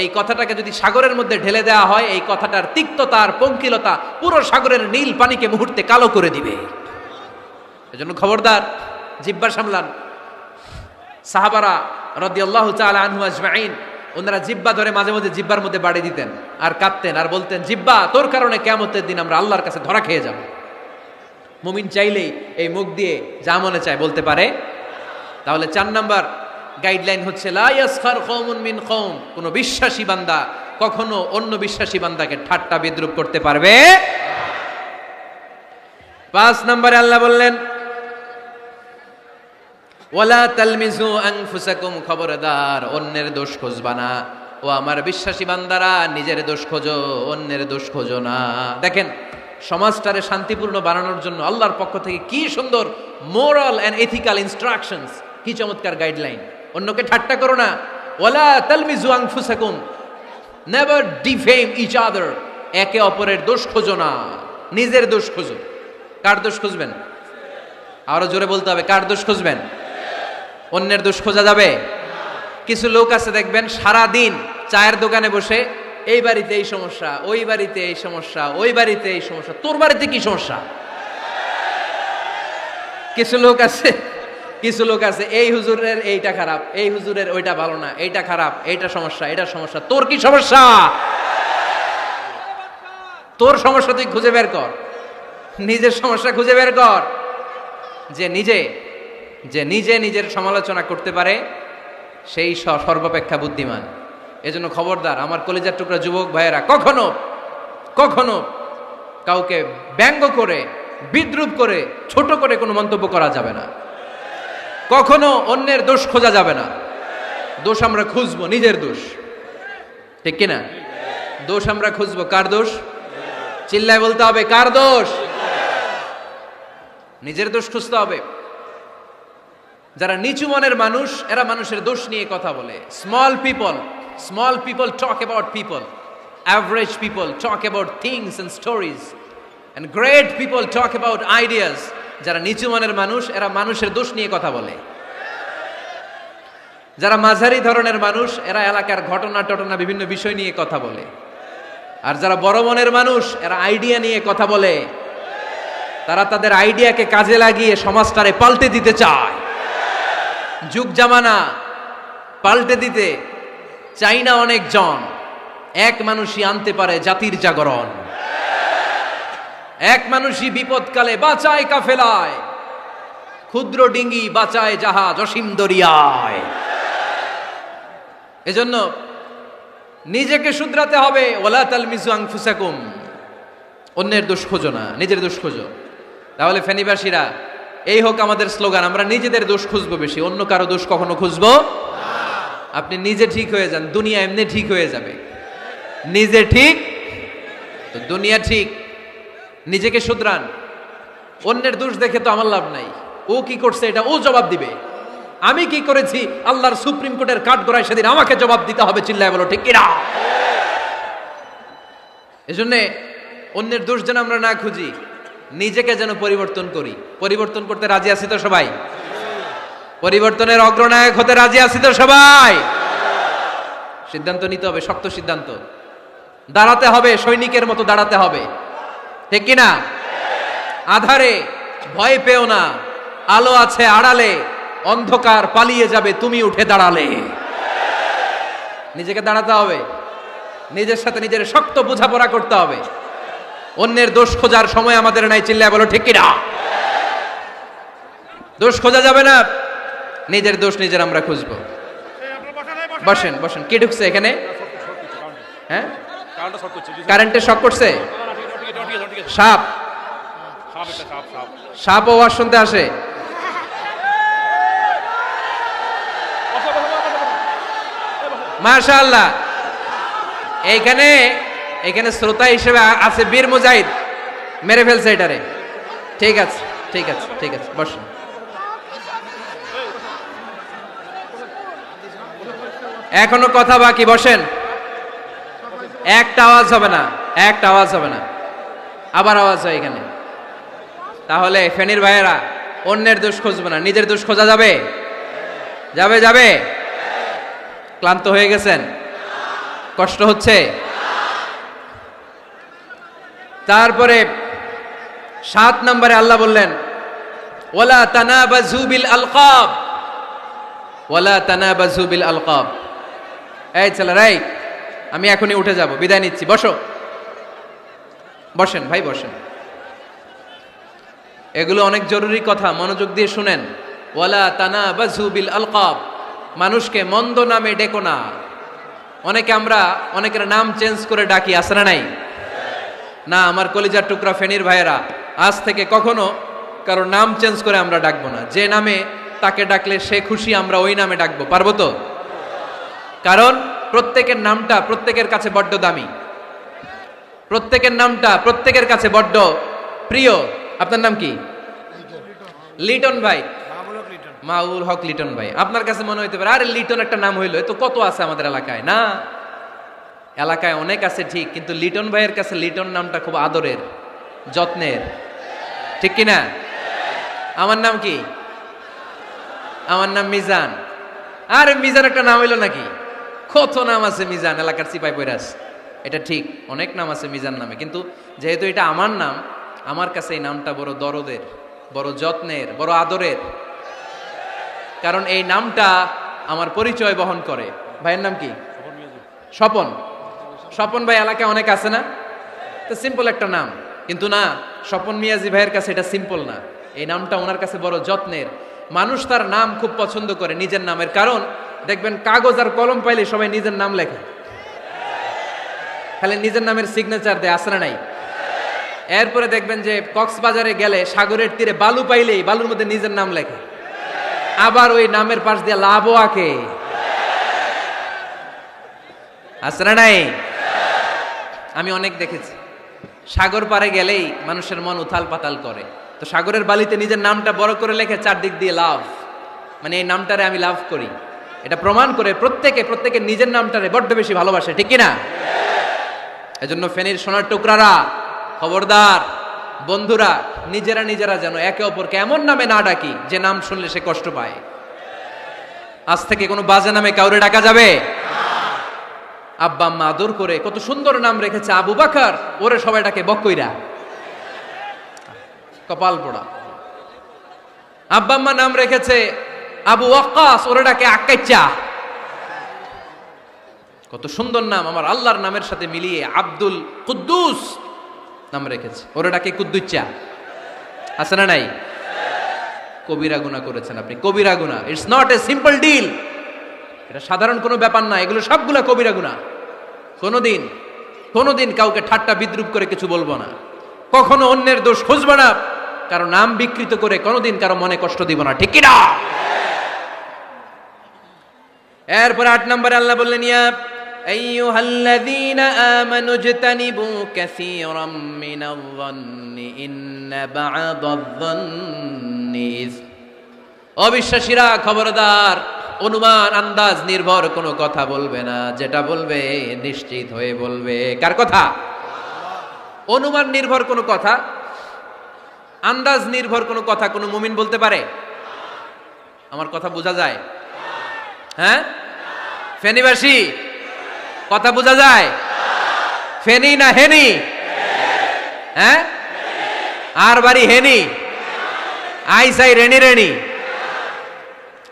এই কথাটাকে যদি সাগরের মধ্যে ঢেলে দেওয়া হয়, এই কথাটার তিক্ততা আর পঙ্কিলতা পুরো সাগরের নীল পানিকে মুহূর্তে কালো করে দিবে। এজন্য খবরদার, জিহ্বা সামলান। সাহাবারা রাদিয়াল্লাহু তাআলা আনহু আজমাইন, ওনারা জিহ্বা ধরে মাঝে মাঝে জিহ্বার মধ্যে বাড়ি দিতেন আর কাঁদতেন আর বলতেন, জিহ্বা, তোর কারণে কিয়ামতের দিন আমরা আল্লাহর কাছে ধরা খেয়ে যাব। মুমিন চাইলেই এই মুখ দিয়ে যা মনে চায় বলতে পারে। তাহলে 4 নাম্বার গাইডলাইন হচ্ছে লা ইয়াসখার কওমুন মিন কওম, কোন বিশ্বাসী বান্দা কখনো অন্য বিশ্বাসী বান্দাকে ঠাট্টা বিদ্রূপ করতে পারবে। 5 নম্বরে আল্লাহ বললেন ওয়ালা তালমিজু আনফুসাকুম, খবরদার অন্যের দোষ খুঁজবা না। ও আমার বিশ্বাসী বান্দারা, নিজের দোষ খোঁজো, অন্যের দোষ খোঁজো না। দেখেন, সমাজটারে শান্তিপূর্ণ বানানোর জন্য আল্লাহর পক্ষ থেকে কি সুন্দর মোরাল এন্ড এথিক্যাল ইনস্ট্রাকশনস, কি চমৎকার গাইডলাইন। অন্যকে ঠাট্টা করো না। ওয়ালা তালমিজু আনফুসাকুম, নেভার ডিফেম ইচ আদার, একে অপরের দোষ খোঁজো না, নিজের দোষ খোঁজো। কার দোষ খুঁজবেন? আরো জোরে বলতে হবে, কার দোষ খুঁজবেন? অন্যের দোষ খোঁজা যাবে? কিছু লোক আছে দেখবেন সারা দিন চায়ের দোকানে বসে, এই বাড়িতে এই সমস্যা, ওই বাড়িতে এই সমস্যা, ওই বাড়িতে এই সমস্যা, তোর বাড়িতে কি সমস্যা? কিছু লোক আছে এই হুজুরের এইটা খারাপ, এই হুজুরের ওইটা ভালো না, এইটা খারাপ, এইটা সমস্যা, এটা সমস্যা, তোর কি সমস্যা? তোর সমস্যা তুই খুঁজে বের কর, নিজের সমস্যা খুঁজে বের কর। যে নিজে নিজের সমালোচনা করতে পারে সেই সর্বাপেক্ষা বুদ্ধিমান। এজন্য খবরদার আমার কলিজার টুকরা যুবক ভাইয়েরা, কখনো কাউকে ব্যঙ্গ করে, বিদ্রূপ করে, ছোট করে কোনো মন্তব্য করা যাবে না। কখনো অন্যের দোষ খোঁজা যাবে না। দোষ আমরা খুঁজবো, নিজের দোষ, ঠিক কিনা? দোষ আমরা খুঁজবো, কার দোষ? চিল্লায় বলতে হবে, কার দোষ? নিজের দোষ খুঁজতে হবে। যারা নিচু মনের মানুষ, এরা মানুষের দোষ নিয়ে কথা বলে। Small people talk about people, average people talk about things and stories, and great people talk about ideas. যারা নিচু মনের মানুষ, এরা মানুষের দোষ নিয়ে কথা বলে। যারা মাঝারি ধরনের মানুষ, এরা এলাকার ঘটনা বিভিন্ন বিষয় নিয়ে কথা বলে। আর যারা বড় মনের মানুষ, এরা আইডিয়া নিয়ে কথা বলে। তারা তাদের আইডিয়াকে কাজে লাগিয়ে সমাজটারে পাল্টে দিতে চায়। যুগ জামানা পাল্টে দিতে চাই না অনেকজন, এক মানুষই আনতে পারে জাতির জাগরণ। এক মানুষই বিপদকালে বাঁচায় কাফেলায়, ক্ষুদ্র ডিঙ্গি বাঁচায় জাহাজ অসীম দরিয়ায়। এজন্য নিজেকে শুধরাতে হবে। ওয়ালা তালমিজু আনফুসাকুম, অন্যের দোষ খোঁজো না, নিজের দোষ খোঁজো। তাহলে ফেনীবাসীরা, এই হোক আমাদের স্লোগান, আমরা নিজেদের দোষ খুঁজবো বেশি, অন্য কারো দোষ কখনো খুঁজবো না। আপনি নিজে ঠিক হয়ে যান, দুনিয়া এমনি ঠিক হয়ে যাবে। নিজে ঠিক তো দুনিয়া ঠিক, নিজেকে শুধরান। অন্যের দোষ দেখে তো আমার লাভ নাই, ও কি করছে এটা ও জবাব দিবে, আমি কি করেছি আল্লাহর সুপ্রিম কোর্টের কাঠগড়ায় সেদিন আমাকে জবাব দিতে হবে। চিল্লায় বলো ঠিক কিনা? এজন্য অন্যের দোষ যেন আমরা না খুঁজি, নিজেকে যেন পরিবর্তন করি। পরিবর্তন করতে রাজি আছি তো সবাই? পরিবর্তনের অগ্রনায়ক হতে রাজি আছি তো সবাই? সিদ্ধান্ত নিতে হবে, শক্ত সিদ্ধান্ত। দাঁড়াতে হবে, সৈনিকের মতো দাঁড়াতে হবে, ঠিক কিনা? আধারে ভয় পেও না, আলো আছে আড়ালে, অন্ধকার পালিয়ে যাবে তুমি উঠে দাঁড়ালে। নিজেকে দাঁড়াতে হবে, নিজের সাথে নিজের শক্ত বোঝাপড়া করতে হবে। অন্যের দোষ খোঁজার সময় আমাদের নাই। চিল্লায় বলো ঠিক কিনা? দোষ খোঁজা যাবে না, নিজের দোষ নিজের আমরা খুঁজবো। বসেন বসেন। কি ঢুকছে এখানে? হ্যাঁ, কারেন্টের শক করছে। সাপ, সাপ আওয়াজ শুনতে আসে। মাশাআল্লাহ। এইখানে এখানে শ্রোতা হিসেবে আছে বীর মুজাহিদ, মেরে ফেলছে এটারে। ঠিক আছে ঠিক আছে ঠিক আছে, বসেন। এখনো কথা বাকি, বসেন। একটা আওয়াজ হবে না, একটা আওয়াজ হবে না। আবার আওয়াজ হয় এখানে। তাহলে ফেনীর ভাইয়েরা অন্যের দোষ খুঁজবে না, নিজের দোষ খোঁজা যাবে? যাবে যাবে? ক্লান্ত হয়ে গেছেন? কষ্ট হচ্ছে? তারপরে 7 নম্বরে আল্লাহ বললেন ওয়ালা তানাবাজু বিল আলকাব, ওয়ালা তানাবাজু বিল আলকাব। এই ছেলেরাই, আমি এখনই উঠে যাব, বিদায় নিচ্ছি, বসো। বসেন ভাই, বসেন। এগুলো অনেক জরুরি কথা, মনোযোগ দিয়ে শুনেন। ওয়ালা তানাবাজু বিল আলকাব, মানুষকে মন্দ নামে ডেকো না। অনেকের নাম চেঞ্জ করে ডাকি, আছে না নাই? না, আমার কলিজার টুকরা ফেনীর ভাইয়েরা, আজ থেকে কখনো কারো নাম চেঞ্জ করে আমরা ডাকবো না। যে নামে তাকে ডাকলে সে খুশি, আমরা ওই নামে ডাকবো, পারবো তো? কারণ প্রত্যেকের নামটা প্রত্যেকের কাছে বড্ড দামি, প্রত্যেকের নামটা প্রত্যেকের কাছে বড্ড প্রিয়। আপনার নাম কি? লিটন ভাই, মাউল হক লিটন ভাই। আপনার কাছে মনে হইতে পারে আরে লিটন একটা নাম হইলো, তো কত আছে আমাদের এলাকায়। না, এলাকায় অনেক আছে ঠিক, কিন্তু লিটন ভাইয়ের কাছে লিটন নামটা খুব আদরের, যত্নের, ঠিক কিনা? আমার নাম কি? আমার নাম মিজান। আরে মিজান একটা নাম হইলো নাকি? কত নাম আছে মিজান, এলাকার সিপাই পয়রাস। এটা ঠিক, অনেক নাম আছে মিজান নামে, কিন্তু যেহেতু এটা আমার নাম, আমার কাছে এই নামটা বড় দরদের, বড় যত্নের, বড় আদরের। কারণ এই নামটা আমার পরিচয় বহন করে। ভাইয়ের নাম কি? স্বপন। স্বপন ভাই এলাকায় অনেক আছে না? তো সিম্পল একটা নাম, কিন্তু না, স্বপন মিয়াজি ভাইয়ের কাছে এটা সিম্পল না, এই নামটা ওনার কাছে বড় যত্নের। মানুষ তার নাম খুব পছন্দ করে, নিজের নামের। কারণ দেখবেন কাগজ আর কলম পাইলে সবাই নিজের নাম লেখে, খালি নিজের নামের সিগনেচার দেয়, আছে না নাই? এরপরে দেখবেন যে কক্সবাজারে গেলে সাগরের তীরে বালু পাইলেই বালুর মধ্যে নিজের নাম লেখে, আবার ওই নামের পাশ দিয়ে লাভও আঁকে, আছে না নাই? আমি অনেক দেখেছি, সাগর পারে গেলেই মানুষের মন উথাল পাতাল করে। তো সাগরের বালিতে নিজের নামটা বড় করে লেখে, চারদিক দিয়ে লাভ, মানে এই নামটারে আমি লাভ করি। এটা প্রমাণ করে প্রত্যেকে নিজের নামটারে বড্ড বেশি ভালোবাসে, ঠিক কিনা? এজন্য ফেনীর সোনার টুকরারা, খবরদার বন্ধুরা, নিজেরা যেন একে অপরকে এমন নামে না ডাকি যে নাম শুনলে সে কষ্ট পায়। আজ থেকে কোনো বাজে নামে কাউরে ডাকা যাবে? আব্বা আম্মা আদর করে কত সুন্দর নাম রেখেছে, আবু বাকার, ওরে সবাই ডাকে বকইরা, কপাল পোড়া। আব্বা আম্মা নাম রেখেছে আবু ওয়াক্কাস, ওরে ডাকে আক্কাইচা। কত সুন্দর নাম আমার আল্লাহর নামের সাথে মিলিয়ে, আব্দুল কুদ্দুস নাম রেখেছে, ওরে ডাকে কুদ্দুচ্চা, আছে না নাই? কবিরা গুনাহ করেছেন আপনি, কবিরা গুনাহ। It's not a simple deal, এটা সাধারণ কোনো ব্যাপার না, এগুলো সবগুলা কবিরা গুনাহ। কোনোদিন কাউকে ঠাট্টা বিদ্রুপ করে কিছু বলবো না, কখনো অন্যের দোষ খুঁজবো না, কারো নাম বিকৃত করে কোনোদিন কারো মনে কষ্ট দিব না, ঠিক কি না? এরপরে 8 নম্বরে আল্লাহ বললেন ইয়া আইয়ুহাল্লাযীনা আমানু ইজতানিবু কাসীরাম মিনায-যন্নি ইন্না বা'দায-যন্নি ইসম। অবিশ্বাসীরা খবরদার, অনুমান আন্দাজ নির্ভর কোনো কথা বলবে না, যেটা বলবে নিশ্চিত হয়ে বলবে। কার কথা? অনুমান নির্ভর কোনো কথা, আন্দাজ নির্ভর কোনো কথা কোনো মুমিন বলতে পারে? আমার কথা বোঝা যায়? হ্যাঁ, ফেনীবাসী কথা বোঝা যায়? ফেনী না হেনি? হ্যাঁ, আর বাড়ি হেনি, আইসাই রেনি রেনি।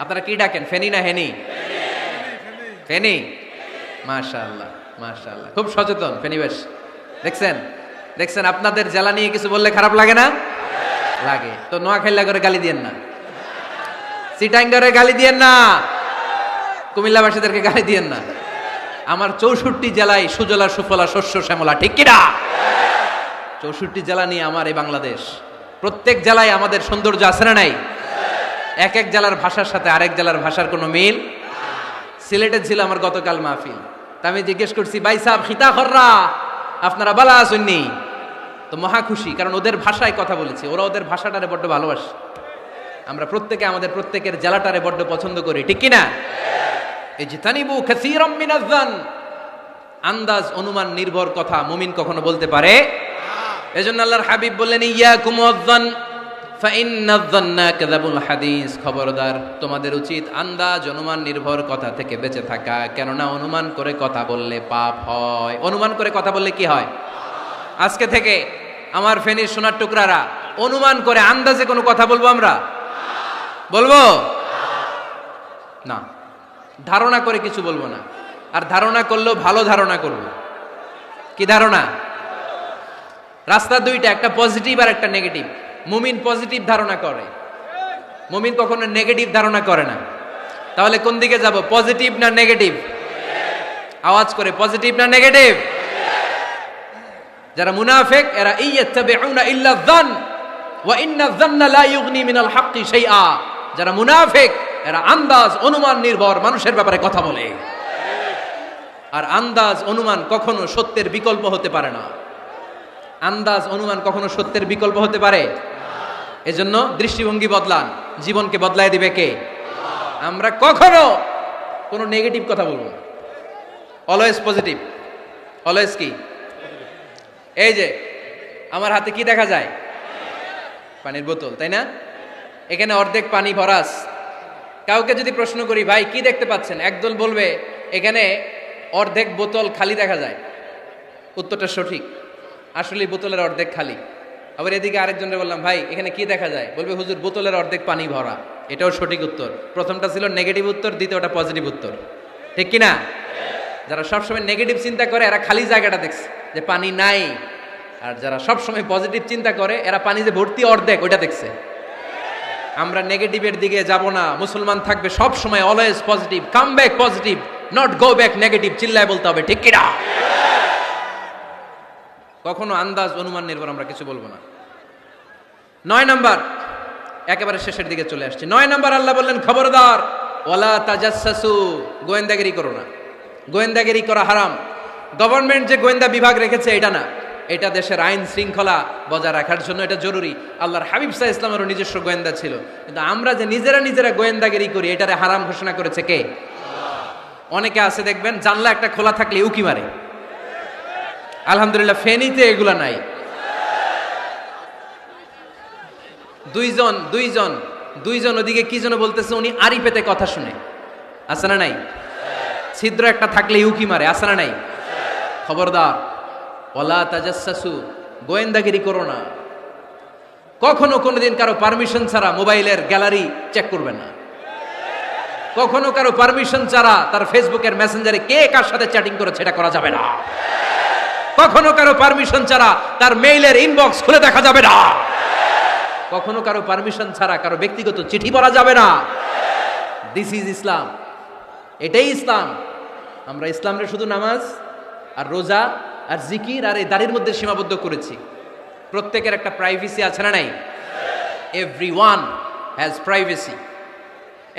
আপনারা কি ডাকেন, ফেনী না হেনি? ফেনী। মাশাআল্লাহ মাশাআল্লাহ, খুব সচেতন ফেনীবাসী। দেখছেন দেখছেন, আপনাদের জেলা নিয়ে কিছু বললে খারাপ লাগে না? লাগে। তো নোয়াখালী করে গালি দিয়েন না, চিটাঙ্গরে গালি দিয়েন না, কুমিল্লাবাসীদেরকে গালি দিয়েন না। আমার 64 জেলায় সুজলা সুফলা শস্য শ্যামলা, ঠিক কিনা? 64 জেলা নিয়ে আমার এই বাংলাদেশ। প্রত্যেক জেলায় আমাদের সৌন্দর্য আছে না নাই? এক এক জেলার ভাষার সাথে আরেক জেলার ভাষার কোনো মিল। সিলেটে ছিল আমার গতকাল মাহফিল, তা আমি জিজ্ঞেস করছি, ভাই সাহেব খিতা খররা, আপনারা বালা আসেননি? তো মহা খুশি, কারণ ওদের ভাষায় কথা বলেছি, ওরা ওদের ভাষাটারে বড্ড ভালোবাসে। আমরা প্রত্যেকে আমাদের প্রত্যেকের জেলাটারে বড্ড পছন্দ করি, ঠিক কিনা? ইজতানিবু কাসীরাম মিনায-যন, আন্দাজ অনুমান নির্ভর কথা মুমিন কখনো বলতে পারে? এজন্য আল্লাহর হাবিব বললেন, ইয়াকুম ওয়ায-যন ফাইন্নায-যন্না কাযাবুল হাদিস। খবরদার, তোমাদের উচিত আন্দাজ অনুমান নির্ভর কথা থেকে বেঁচে থাকা, কেননা অনুমান করে কথা বললে পাপ হয়। অনুমান করে কথা বললে কি হয়? আজকে থেকে আমার ফেনীর সোনার টুকরারা, অনুমান করে আন্দাজে কোনো কথা বলবো আমরা? বলবো না। ধারণা করে কিছু বলবো না, আর ধারণা করলেও ভালো ধারণা করব। কি ধারণা? রাস্তা দুইটা, একটা পজিটিভ আর একটা নেগেটিভ। মুমিন পজিটিভ ধারণা করে, মুমিন কখনো নেগেটিভ ধারণা করে না। তাহলে কোন দিকে যাব, পজিটিভ না নেগেটিভ? আওয়াজ করে, পজিটিভ না নেগেটিভ? যারা মুনাফিক এরা ইয়াত্তাবিউনা ইল্লা যন ওয়া ইন্না যন্না লা ইউগনি মিনাল হাক্কি শাইআ। যারা মুনাফিক এরা আন্দাজ অনুমান নির্ভর মানুষের ব্যাপারে কথা বলে, আর আন্দাজ অনুমান কখনো সত্যের বিকল্প হতে পারে না। আন্দাজ অনুমান কখনো সত্যের বিকল্প হতে পারে? এজন্য দৃষ্টিভঙ্গি বদলান, জীবনকে বদলায় দিবে কে? আমরা কখনো কোনো নেগেটিভ কথা বলবো না, অলওয়েজ পজিটিভ। অলওয়েজ কি? এই যে আমার হাতে কি দেখা যায়? পানির বোতল, তাই না? এখানে অর্ধেক পানি ভরাস। কাউকে যদি প্রশ্ন করি, ভাই কি দেখতে পাচ্ছেন? একদল বলবে এখানে অর্ধেক বোতল খালি দেখা যায়। উত্তরটা সঠিক, আসলে বোতলের অর্ধেক খালি। আবার এদিকে আরেকজনকে বললাম, ভাই এখানে কি দেখা যায়? বলবে, হুজুর বোতলের অর্ধেক পানি ভরা। এটাও সঠিক উত্তর। প্রথমটা ছিল নেগেটিভ উত্তর, দ্বিতীয়টা পজিটিভ উত্তর, ঠিক কিনা? যারা সবসময় নেগেটিভ চিন্তা করে এরা খালি জায়গাটা দেখছে যে পানি নাই, আর যারা সবসময় পজিটিভ চিন্তা করে এরা পানি যে ভর্তি অর্ধেক ওইটা দেখছে। আমরা নেগেটিভের দিকে যাব না, মুসলমান থাকবে সব সময় always positive. Come back positive, not go back negative. চিল্লায় বলতে হবে, ঠিক কিনা? কখনো আন্দাজ অনুমান নির্ভর আমরা কিছু বলবো না। 9 নাম্বার, একেবারে শেষের দিকে চলে আসছে। 9 নাম্বার, আল্লাহ বললেন, খবরদার, ওয়ালা তাজাসসু, গোয়েন্দাগিরি করো না। গোয়েন্দাগিরি করা হারাম। গভর্নমেন্ট যে গোয়েন্দা বিভাগ রেখেছে এটা না, এটা দেশের আইন শৃঙ্খলা বজায় রাখার জন্য এটা জরুরি। আল্লাহর হাবিব সাল্লাল্লাহু আলাইহি ওয়াসাল্লামেরও নিজস্ব গোয়েন্দা ছিল, কিন্তু আমরা যে নিজেরা গোয়েন্দাগিরি করি এটারে হারাম ঘোষণা করেছে কে? অনেকে আছে দেখবেন জানলা একটা খোলা থাকলে উকি মারে। আলহামদুলিল্লাহ ফেনীতে এগুলা নাই। দুইজন ওদিকে কি যেন বলতেছে, উনি আড়ি পেতে কথা শুনে। আছে না নাই? ছিদ্র একটা থাকলে উকি মারে, আছে না নাই? খবরদার, ওয়ালা তাজাসসু, গোয়েন্দাগিরি করো না। কখনো কোনোদিন কারো পারমিশন ছাড়া মোবাইলের গ্যালারি চেক করবেন না। কখনো কারো পারমিশন ছাড়া তার ফেসবুকের মেসেঞ্জারে কে কার সাথে চ্যাটিং করেছে এটা করা যাবে না। কখনো কারো পারমিশন ছাড়া তার মেইলের ইনবক্স খুলে দেখা যাবে না। কখনো কারো পারমিশন ছাড়া কারো ব্যক্তিগত চিঠি পড়া যাবে না। দিস ইজ ইসলাম, এটাই ইসলাম। আমরা ইসলামরে শুধু নামাজ আর রোজা আর জিকির আর এই দাড়ির মধ্যে সীমাবদ্ধ করেছি। প্রত্যেকের একটা প্রাইভেসি আছে না নাই? Everyone has privacy,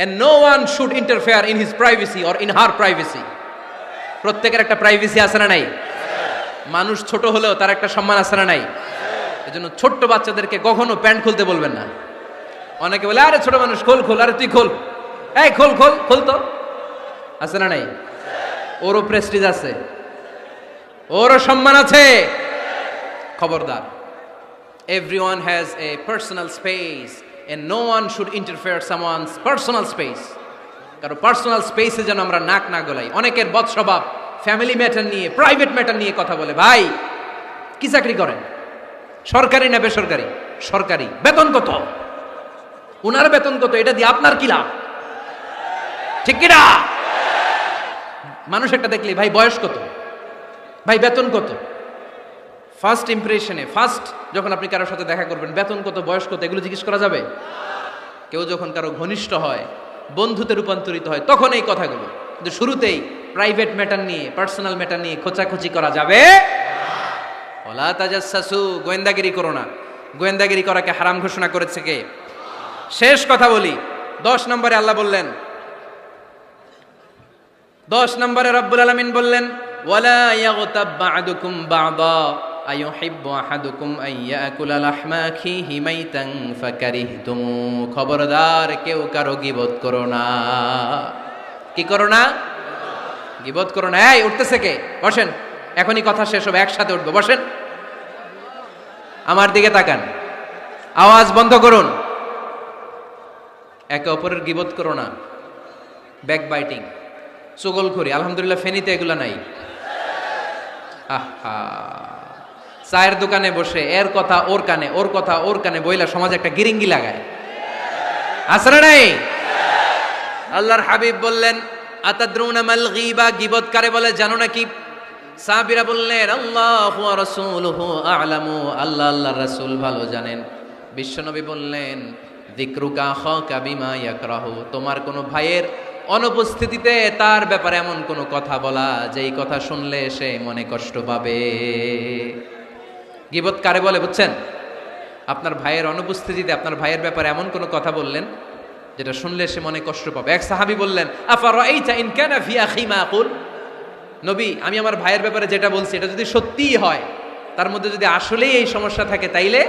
and no one should interfere in his privacy or in her privacy. প্রত্যেকের একটা প্রাইভেসি আছে না নাই? মানুষ ছোট হলেও তার একটা সম্মান আছে না নাই? এজন্য ছোট্ট বাচ্চাদেরকে কখনো প্যান্ট খুলতে বলবেন না। অনেকে বলে আরে ছোট মানুষ খোল খোল, আরে তুই খোল, এই খোল খোল খোল, তো আছে না নাই? ওরও প্রেস্টিজ আছে, ওরও সম্মান আছে। খবরদার, everyone has a personal space and no one should interfere someone's personal space. কারণ পার্সোনাল স্পেসে যেন আমরা নাক না গলাই। অনেকের বদ স্বভাব ফ্যামিলি ম্যাটার নিয়ে, প্রাইভেট ম্যাটার নিয়ে কথা বলে। ভাই কি চাকরি করেন? সরকারি না বেসরকারি? সরকারি। বেতন কত? উনার বেতন কত? এটা দিয়ে আপনার কি লাভ? ঠিক কিনা? মানুষ একটা দেখলে ভাই বয়স কত, ভাই বেতন কত, ফার্স্ট ইমপ্রেশনে, ফার্স্ট যখন আপনি কারোর সাথে দেখা করবেন বেতন কত, বয়স কত, এগুলো জিজ্ঞেস করা যাবে? কেউ যখন কারো ঘনিষ্ঠ হয়, বন্ধুতে রূপান্তরিত হয়, তখন এই কথাগুলো। কিন্তু শুরুতেই প্রাইভেট ম্যাটার নিয়ে, পার্সোনাল ম্যাটার নিয়ে খোঁচাখুচি করা যাবে। ওয়ালা তাজাসসু, গোয়েন্দাগিরি করো না। গোয়েন্দাগিরি করাকে হারাম ঘোষণা করেছে কে? শেষ কথা বলি, 10 নম্বরে আল্লাহ বললেন, 10 নম্বরে রব্বুল আলামিন বললেন, ওয়ালা ইয়াগতাব বা'দুকুম বা'দা আইয়ুহিব্বু আহাদুকুম আইয়াকুলা লাহমা আখিহি মাইতান ফাকারিহতুম। খবরদার, কেউ কারো গীবত করো না। কি করো না? গীবত করো না। এই উঠতেছে কে? বসেন, এখনই কথা শেষ হবে, একসাথে উঠবো। বসেন, আমার দিকে তাকান, আওয়াজ বন্ধ করুন। একে অপরের গীবত করো না। ব্যাকবাইটিং, চুগলখড়ি, আলহামদুলিল্লাহ ফেনীতে এগুলা নাই। আহা, চায়ের দোকানে বসে এর কথা ওর কানে, ওর কথা ওর কানে বইলা সমাজে একটা গিরিঙ্গি লাগায়, আছে না নাই? আল্লাহর হাবিব বললেন, আতাদরুনা মাল গীবা, গীবত কারে বলে জানো নাকি? সাহাবীরা বললেন, আল্লাহু ওয়া রাসূলুহু আ'লামু, আল্লাহ আল্লাহর রাসূল ভালো জানেন। বিশ্বনবী বললেন, যিকরুকা আখাকা বিমা ইয়াকরাহু, তোমার কোনো ভাইয়ের অনুপস্থিতিতে তার ব্যাপারে এমন কোনো কথা বলা যেই কথা শুনলে সে মনে কষ্ট পাবে। গীবত কারে বলে বুঝছেন? আপনার ভাইয়ের অনুপস্থিতিতে আপনার ভাইয়ের ব্যাপারে এমন কোনো কথা বললেন যেটা শুনলে সে মনে কষ্ট পাবে। এক সাহাবী বললেন, আফারাআইতা ইন কানা ফি আখি মা আকুল, নবী আমি আমার ভাইয়ের ব্যাপারে যেটা বলছি এটা যদি সত্যিই হয়, তার মধ্যে যদি আসলেই এই সমস্যা থাকে, তাইলে?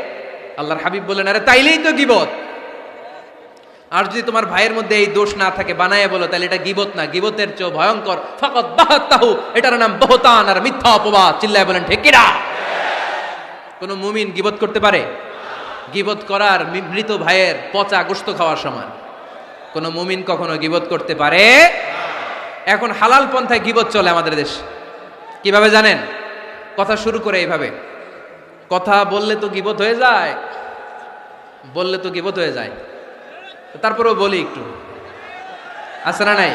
আল্লাহর হাবিব বললেন, আরে তাইলেই তো গীবত। আর যদি তোমার ভাইয়ের মধ্যে এই দোষ না থাকে, বানায় বলো, তাহলে এটা গীবত না, গীবতের চেয়ে ভয়ঙ্কর। ফাকাদ বাহাতাহু, এটার নাম বহতান আর মিথ্যা অপবাদ। চিল্লায় বলেন ঠিক কিনা? কোন মুমিন গীবত করতে পারে? গীবত করার মৃত ভাইয়ের পচা গোশত খাওয়ার সমান। কোন মুমিন কখনো গীবত করতে পারে? এখন হালাল পন্থায় গীবত চলে আমাদের দেশে। কিভাবে জানেন? কথা শুরু করে এইভাবে, কথা বললে তো গীবত হয়ে যায়, বললে তো গীবত হয়ে যায়, তারপরেও বলি একটু, আছে না নাই?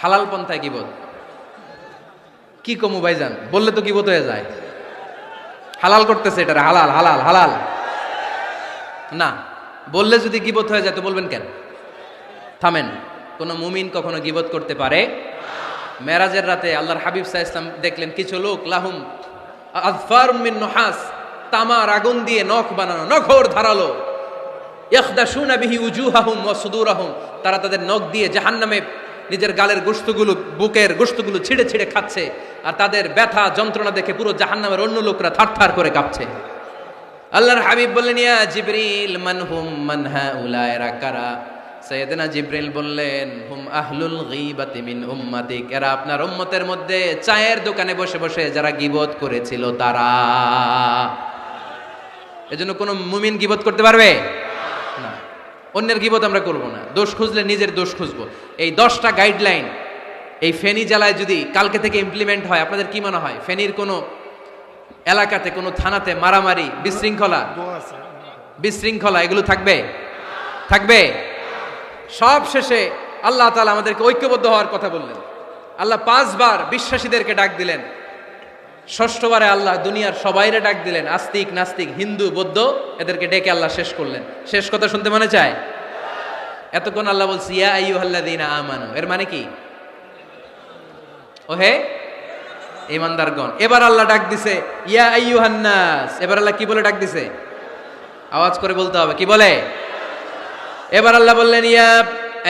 হালাল পন্থায় গীবত কি কমু ভাইজান, বললে তো গীবত হয়ে যায়। হালাল করতেছে এটা, হালাল হালাল হালাল না, বললে যদি গীবত হয়ে যায় তো বলবেন কেন? থামেন। কোন মুমিন কখনো গীবত করতে পারে? মেরাজের রাতে আল্লাহর হাবিব সাল্লাল্লাহু আলাইহি ওয়াসাল্লাম দেখলেন কিছু লোক, লাহুম আযফারুম মিন নুহাস, তামার আগুন দিয়ে নখ বানানো, নখর ধারালো, ইয়াখদাশুনা বিহি উজুহাহুম ওয়া সুদুরাহুম, তারা তাদের নখ দিয়ে জাহান্নামে নিজের গালের গোশতগুলো, বুকের গোশতগুলো ছিঁড়ে ছিঁড়ে খাচ্ছে, আর তাদের ব্যথা যন্ত্রণা দেখে পুরো জাহান্নামের অন্য লোকরা থারথার করে কাঁপছে। আল্লাহর হাবিব বললেন, ইয়া জিবরিল মান হুম মান হাউলাই, এরা কারা? সাইয়েদনা জিবরিল বললেন, হুম আহলুল গীবাতি মিন উম্মাতিক, এরা আপনার উম্মতের মধ্যে চায়ের দোকানে বসে বসে যারা গীবত করেছিল তারা। এজন্য কোন মুমিন গীবত করতে পারবে না। অন্যের গীবত আমরা করব না। দোষ খুঁজলে নিজের দোষ খুঁজবো। এই 10টা গাইডলাইন এই ফেনী জেলায় যদি কালকে থেকে ইমপ্লিমেন্ট হয়, আপনাদের কি মনে হয় ফেনীর কোনো এলাকাতে, কোনো থানাতে মারামারি, বিশৃঙ্খলা এগুলো থাকবে? থাকবে? সব শেষে আল্লাহ তাআলা আমাদেরকে ঐক্যবদ্ধ হওয়ার কথা বললেন। আল্লাহ 5 বার বিশ্বাসীদেরকে ডাক দিলেন, 6ষ্ঠবারে আল্লাহ দুনিয়ার সবাইরে ডাক দিলেন, আস্তিক নাস্তিক হিন্দু বৌদ্ধ এদেরকে ডেকে আল্লাহ শেষ করলেন। শেষ কথা শুনতে মনে চায়? এতক্ষণ আল্লাহ বলছে ইয়া আইয়ুহাল্লাযীনা আমানু, এর মানে কি? ওহে ঈমানদারগণ। এবার আল্লাহ ডাক দিছে ইয়া আইয়ুহান নাস। এবার আল্লাহ কি বলে ডাক দিছে? আওয়াজ করে বলতে হবে, কি বলে? এবার আল্লাহ বললেন ইয়া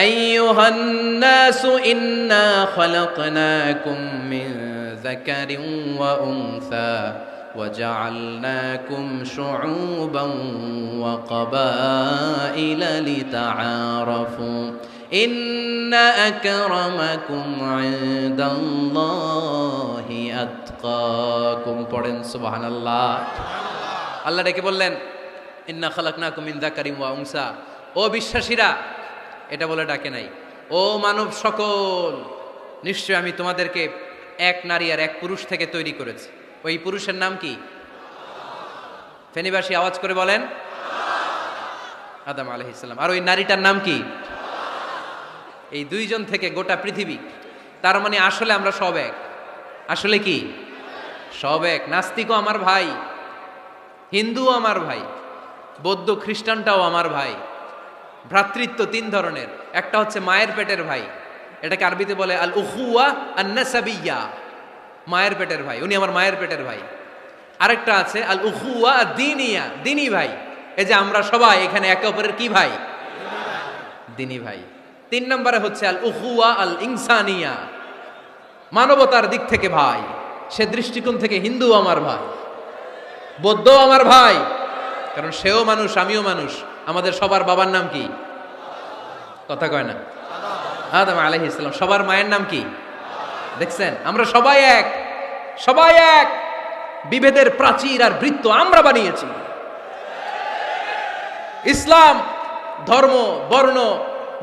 আইয়ুহান নাসু ইন্না খালাকনাকুম মিন যাকারিন ওয়া উনসা وجعلناكم شعوبا وقبائل لتعارفوا إن أكرمكم عند الله أتقاكم পড়েন সুবহানাল্লাহ। আল্লাহ ডেকে বললেন ইন্না খালাকনাকুম মিন যাকারিন ওয়া উনসা, ও বিশ্বাসীরা, এটা বলে ডাকে নাই, ও মানব সকল, নিশ্চয় আমি তোমাদেরকে এক নারী আর এক পুরুষ থেকে তৈরি করেছি। ওই পুরুষের নাম কি? ফেনীবাসী আওয়াজ করে বলেন আদম আলাইহিস সালাম। আর ওই নারীটার নাম কি? এই দুইজন থেকে গোটা পৃথিবী। তার মানে আসলে আমরা সব এক। আসলে কি সব এক? নাস্তিকও আমার ভাই, হিন্দুও আমার ভাই, বৌদ্ধ খ্রিস্টানটাও আমার ভাই। ভ্রাতৃত্ব তিন ধরনের। একটা হচ্ছে মায়ের পেটের ভাই, এটাকে আরবিতে বলে আল উখুয়া আন নাসাবিয়্যা, মায়ের পেটের ভাই, উনি আমার মায়ের পেটের ভাই। আরেকটা আছে আল উখুয়া দ্বীনিয়া, দ্বীনি ভাই। এই যে আমরা সবাই এখানে একে অপরের কি ভাই? দ্বীনি ভাই। তিন নম্বরে হচ্ছে আল উখুয়া আল ইনসানিয়া, মানবতার দিক থেকে ভাই। সে দৃষ্টিকোণ থেকে হিন্দু আমার ভাই, বৌদ্ধ আমার ভাই, কারণ সেও মানুষ আমিও মানুষ। আমাদের সবার বাবার নাম কি? কথা কয় না? আদম আলাইহিস সালাম। সবার মায়ের নাম কি? দেখছেন, আমরা সবাই এক, সবাই এক। বিভেদের প্রাচীর আর বৃত্ত আমরা বানিয়েছি। ইসলাম ধর্ম, বর্ণ,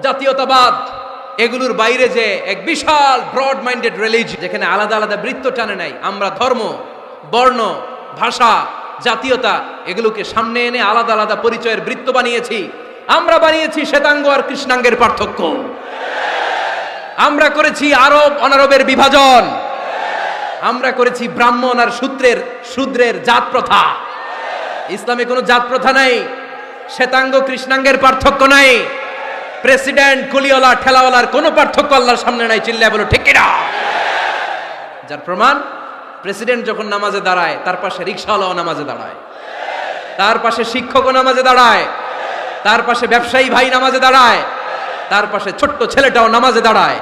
জাতীয়তাবাদ এগুলোর বাইরে যে এক বিশাল ব্রড মাইন্ডেড রিলিজিয়ন, যেখানে আলাদা আলাদা বৃত্ত টানে নাই। আমরা ধর্ম, বর্ণ, ভাষা, জাতীয়তা এগুলোকে সামনে এনে আলাদা আলাদা পরিচয়ের বৃত্ত বানিয়েছি। আমরা বানিয়েছি শ্বেতাঙ্গ আর কৃষ্ণাঙ্গের পার্থক্য। আমরা করেছি আরব অনারবের বিভাজন। আমরা করেছি ব্রাহ্মণ আর শূদ্রের জাত প্রথা। ইসলামে কোনো জাত প্রথা নাই, শ্বেতাঙ্গ কৃষ্ণাঙ্গের পার্থক্য নাই, প্রেসিডেন্ট কুলিওয়ালা ঠেলাওয়ালার কোনো পার্থক্য আল্লাহর সামনে নাই। চিল্লায় বলো ঠিক কিনা? যার প্রমাণ, প্রেসিডেন্ট যখন নামাজে দাঁড়ায় তার পাশে রিকশাওয়ালাও নামাজে দাঁড়ায়, তার পাশে শিক্ষকও নামাজে দাঁড়ায়, তার পাশে ব্যবসায়ী ভাই নামাজে দাঁড়ায়, তার পাশে ছোট্ট ছেলেটাও নামাজে দাঁড়ায়।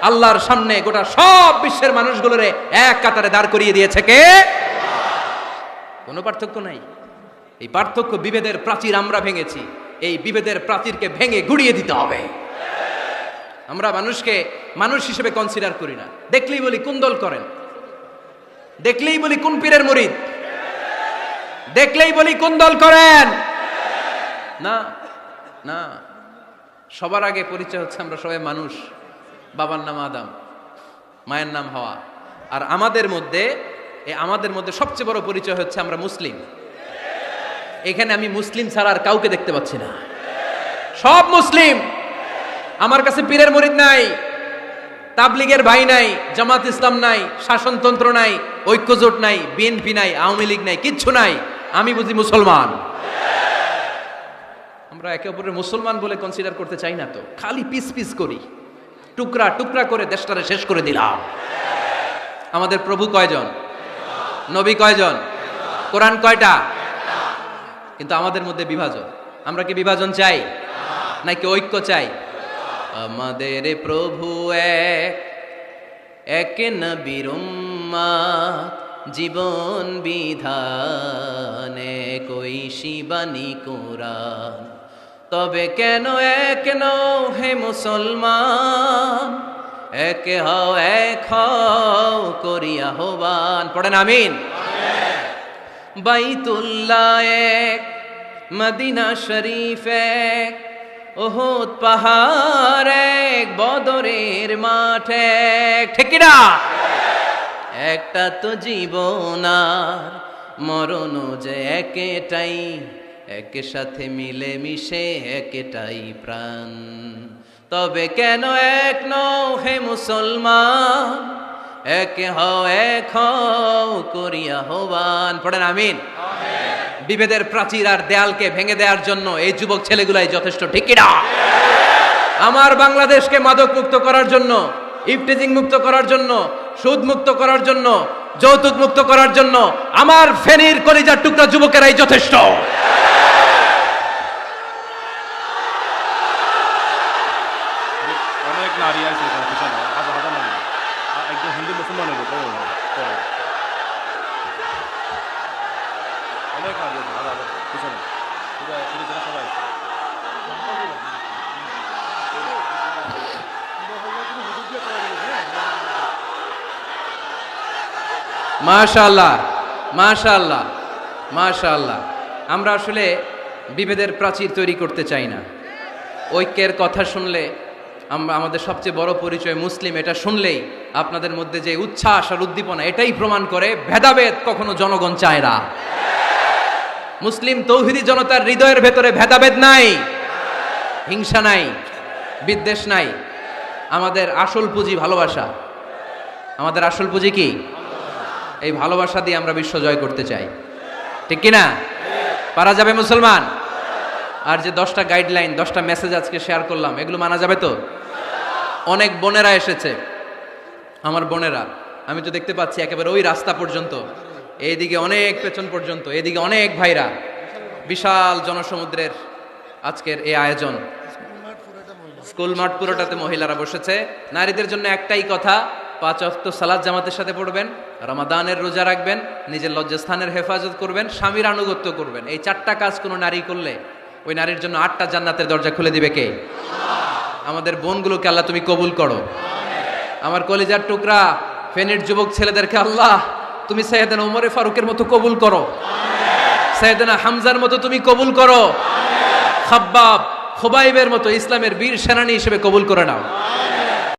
আল্লাহর সামনে গোটা সব বিশ্বের মানুষগুলোরে এক কাতারে দাঁড় করিয়ে দিয়েছে কে? কোনো পার্থক্য নাই। এই পার্থক্য, বিভেদের প্রাচীর আমরা ভেঙেছি। এই বিভেদের প্রাচীরকে ভেঙে গুড়িয়ে দিতে হবে। আমরা মানুষকে মানুষ হিসেবে কনসিডার করি না। দেখলেই বলি কোন দল করেন, দেখলেই বলি কোন পীরের মুরিদ, দেখলেই বলি কোন দল করেন। না না, সবার আগে পরিচয় হচ্ছে আমরা সবাই মানুষ। বাবার নাম আদম, মায়ের নাম হাওয়া। আর আমাদের মধ্যে সবচেয়ে বড় পরিচয় হচ্ছে আমরা মুসলিম। এখানে আমি মুসলিম ছাড়া আর কাউকে দেখতে পাচ্ছি না। সব মুসলিম। আমার কাছে পীরের মুরিদ নাই, তাবলিগের ভাই নাই, জামাত ইসলাম নাই, শাসনতন্ত্র নাই, ঐক্যজোট নাই, বিএনপি নাই, আওয়ামী লীগ নাই, কিচ্ছু নাই। আমি বুঝি মুসলমান। আমরা একে অপরের মুসলমান বলে কনসিডার করতে চাই না তো, খালি পিস পিস করি, টুকরা টুকরা করে দেশটারে শেষ করে দিলাম। আমাদের প্রভু কয়জন? নবী কয়জন? কোরআন কয়টা? কিন্তু আমাদের মধ্যে বিভাজন। আমরা কি বিভাজন চাই নাকি ঐক্য চাই? আমাদের প্রভু এক নবীর উম্মত, জীবন বিধানে কই শিবানী কোরআন। তবে কেন এক নও হে মুসলমান, এক হও এক হও করিয়া আহ্বান। পড়েন আমিন। বাইতুল্লাহ এক, মদিনা শরীফ এক, উহুদ পাহাড় এক, বদরের মাঠ এক। ঠিক না? একটা তো জীবন আর মরণ যে একটাই, এক সাথে মিলে মিশে একটাই প্রাণ। তবে কেন এক নও হে মুসলমান, এক হও এক হও করিয়া আহ্বান। পড়েন আমিন। বিভেদের প্রাচীর আর দেয়ালকে ভেঙে দেওয়ার জন্য এই যুবক ছেলেগুলাই যথেষ্ট। ঠিক কিনা? আমার বাংলাদেশকে মাদক মুক্ত করার জন্য, ইফটিজিং মুক্ত করার জন্য, সুদ মুক্ত করার জন্য, যৌতুক মুক্ত করার জন্য আমার ফেনীর কলিজার টুকরা যুবকেরাই যথেষ্ট। নারী আছে এখানে পিছনে, হাজার হাজার নারী, একজন হিন্দু মুসলমানের উপর অনেক নারী আছে, হাজার হাজার পিছনে, সবাই আছে। মাশাআল্লাহ, মাশাআল্লাহ, মাশাআল্লাহ। আমরা আসলে বিভেদের প্রাচীর তৈরি করতে চাই না। ঐক্যের কথা শুনলে আমরা আমাদের সবচেয়ে বড় পরিচয় মুসলিম, এটা শুনলেই আপনাদের মধ্যে যে উচ্ছ্বাস আর উদ্দীপনা, এটাই প্রমাণ করে ভেদাভেদ কখনো জনগণ চায় না। মুসলিম তৌহিদি জনতার হৃদয়ের ভেতরে ভেদাভেদ নাই, হিংসা নাই, বিদ্বেষ নাই। আমাদের আসল পুঁজি ভালোবাসা। আমাদের আসল পুঁজি কি? এই ভালোবাসা দিয়ে আমরা বিশ্ব জয় করতে চাই, ঠিক কি না? পারা যাবে মুসলমান? আর যে 10টা গাইডলাইন, 10টা মেসেজ আজকে শেয়ার করলাম, এগুলো মানা যাবে তো? অনেক বোনেরা এসেছে, আমার বোনেরা, আমি তো দেখতে পাচ্ছি একেবারে ওই রাস্তা পর্যন্ত, এইদিকে অনেক পেছন পর্যন্ত, এদিকে অনেক ভাইরা, বিশাল জনসমুদ্রের আজকের এই আয়োজন। স্কুল মাঠ পুরোটাতে মহিলারা বসেছে। নারীদের জন্য একটাই কথা, 5 ওয়াক্ত সালাত জামাতের সাথে পড়বেন, রমাদানের রোজা রাখবেন, নিজের লজ্জাস্থানের হেফাজত করবেন, স্বামীর আনুগত্য করবেন। এই 4টা কাজ কোনো নারী করলে ওই নারীর জন্য 8টা জান্নাতের দরজা খুলে দিবে কে? আমাদের বোনগুলোকে আল্লাহ তুমি কবুল করো। আমার কলিজার টুকরা ফেনীর যুবক ছেলেদেরকে আল্লাহ তুমি সাইয়েদনা ওমরে ফারুকের মতো কবুল করো, সাইয়েদনা হামজার মতো তুমি কবুল করো, খাব্বাব খুবাইবের মতো ইসলামের বীর সেনানী হিসেবে কবুল করে নাও।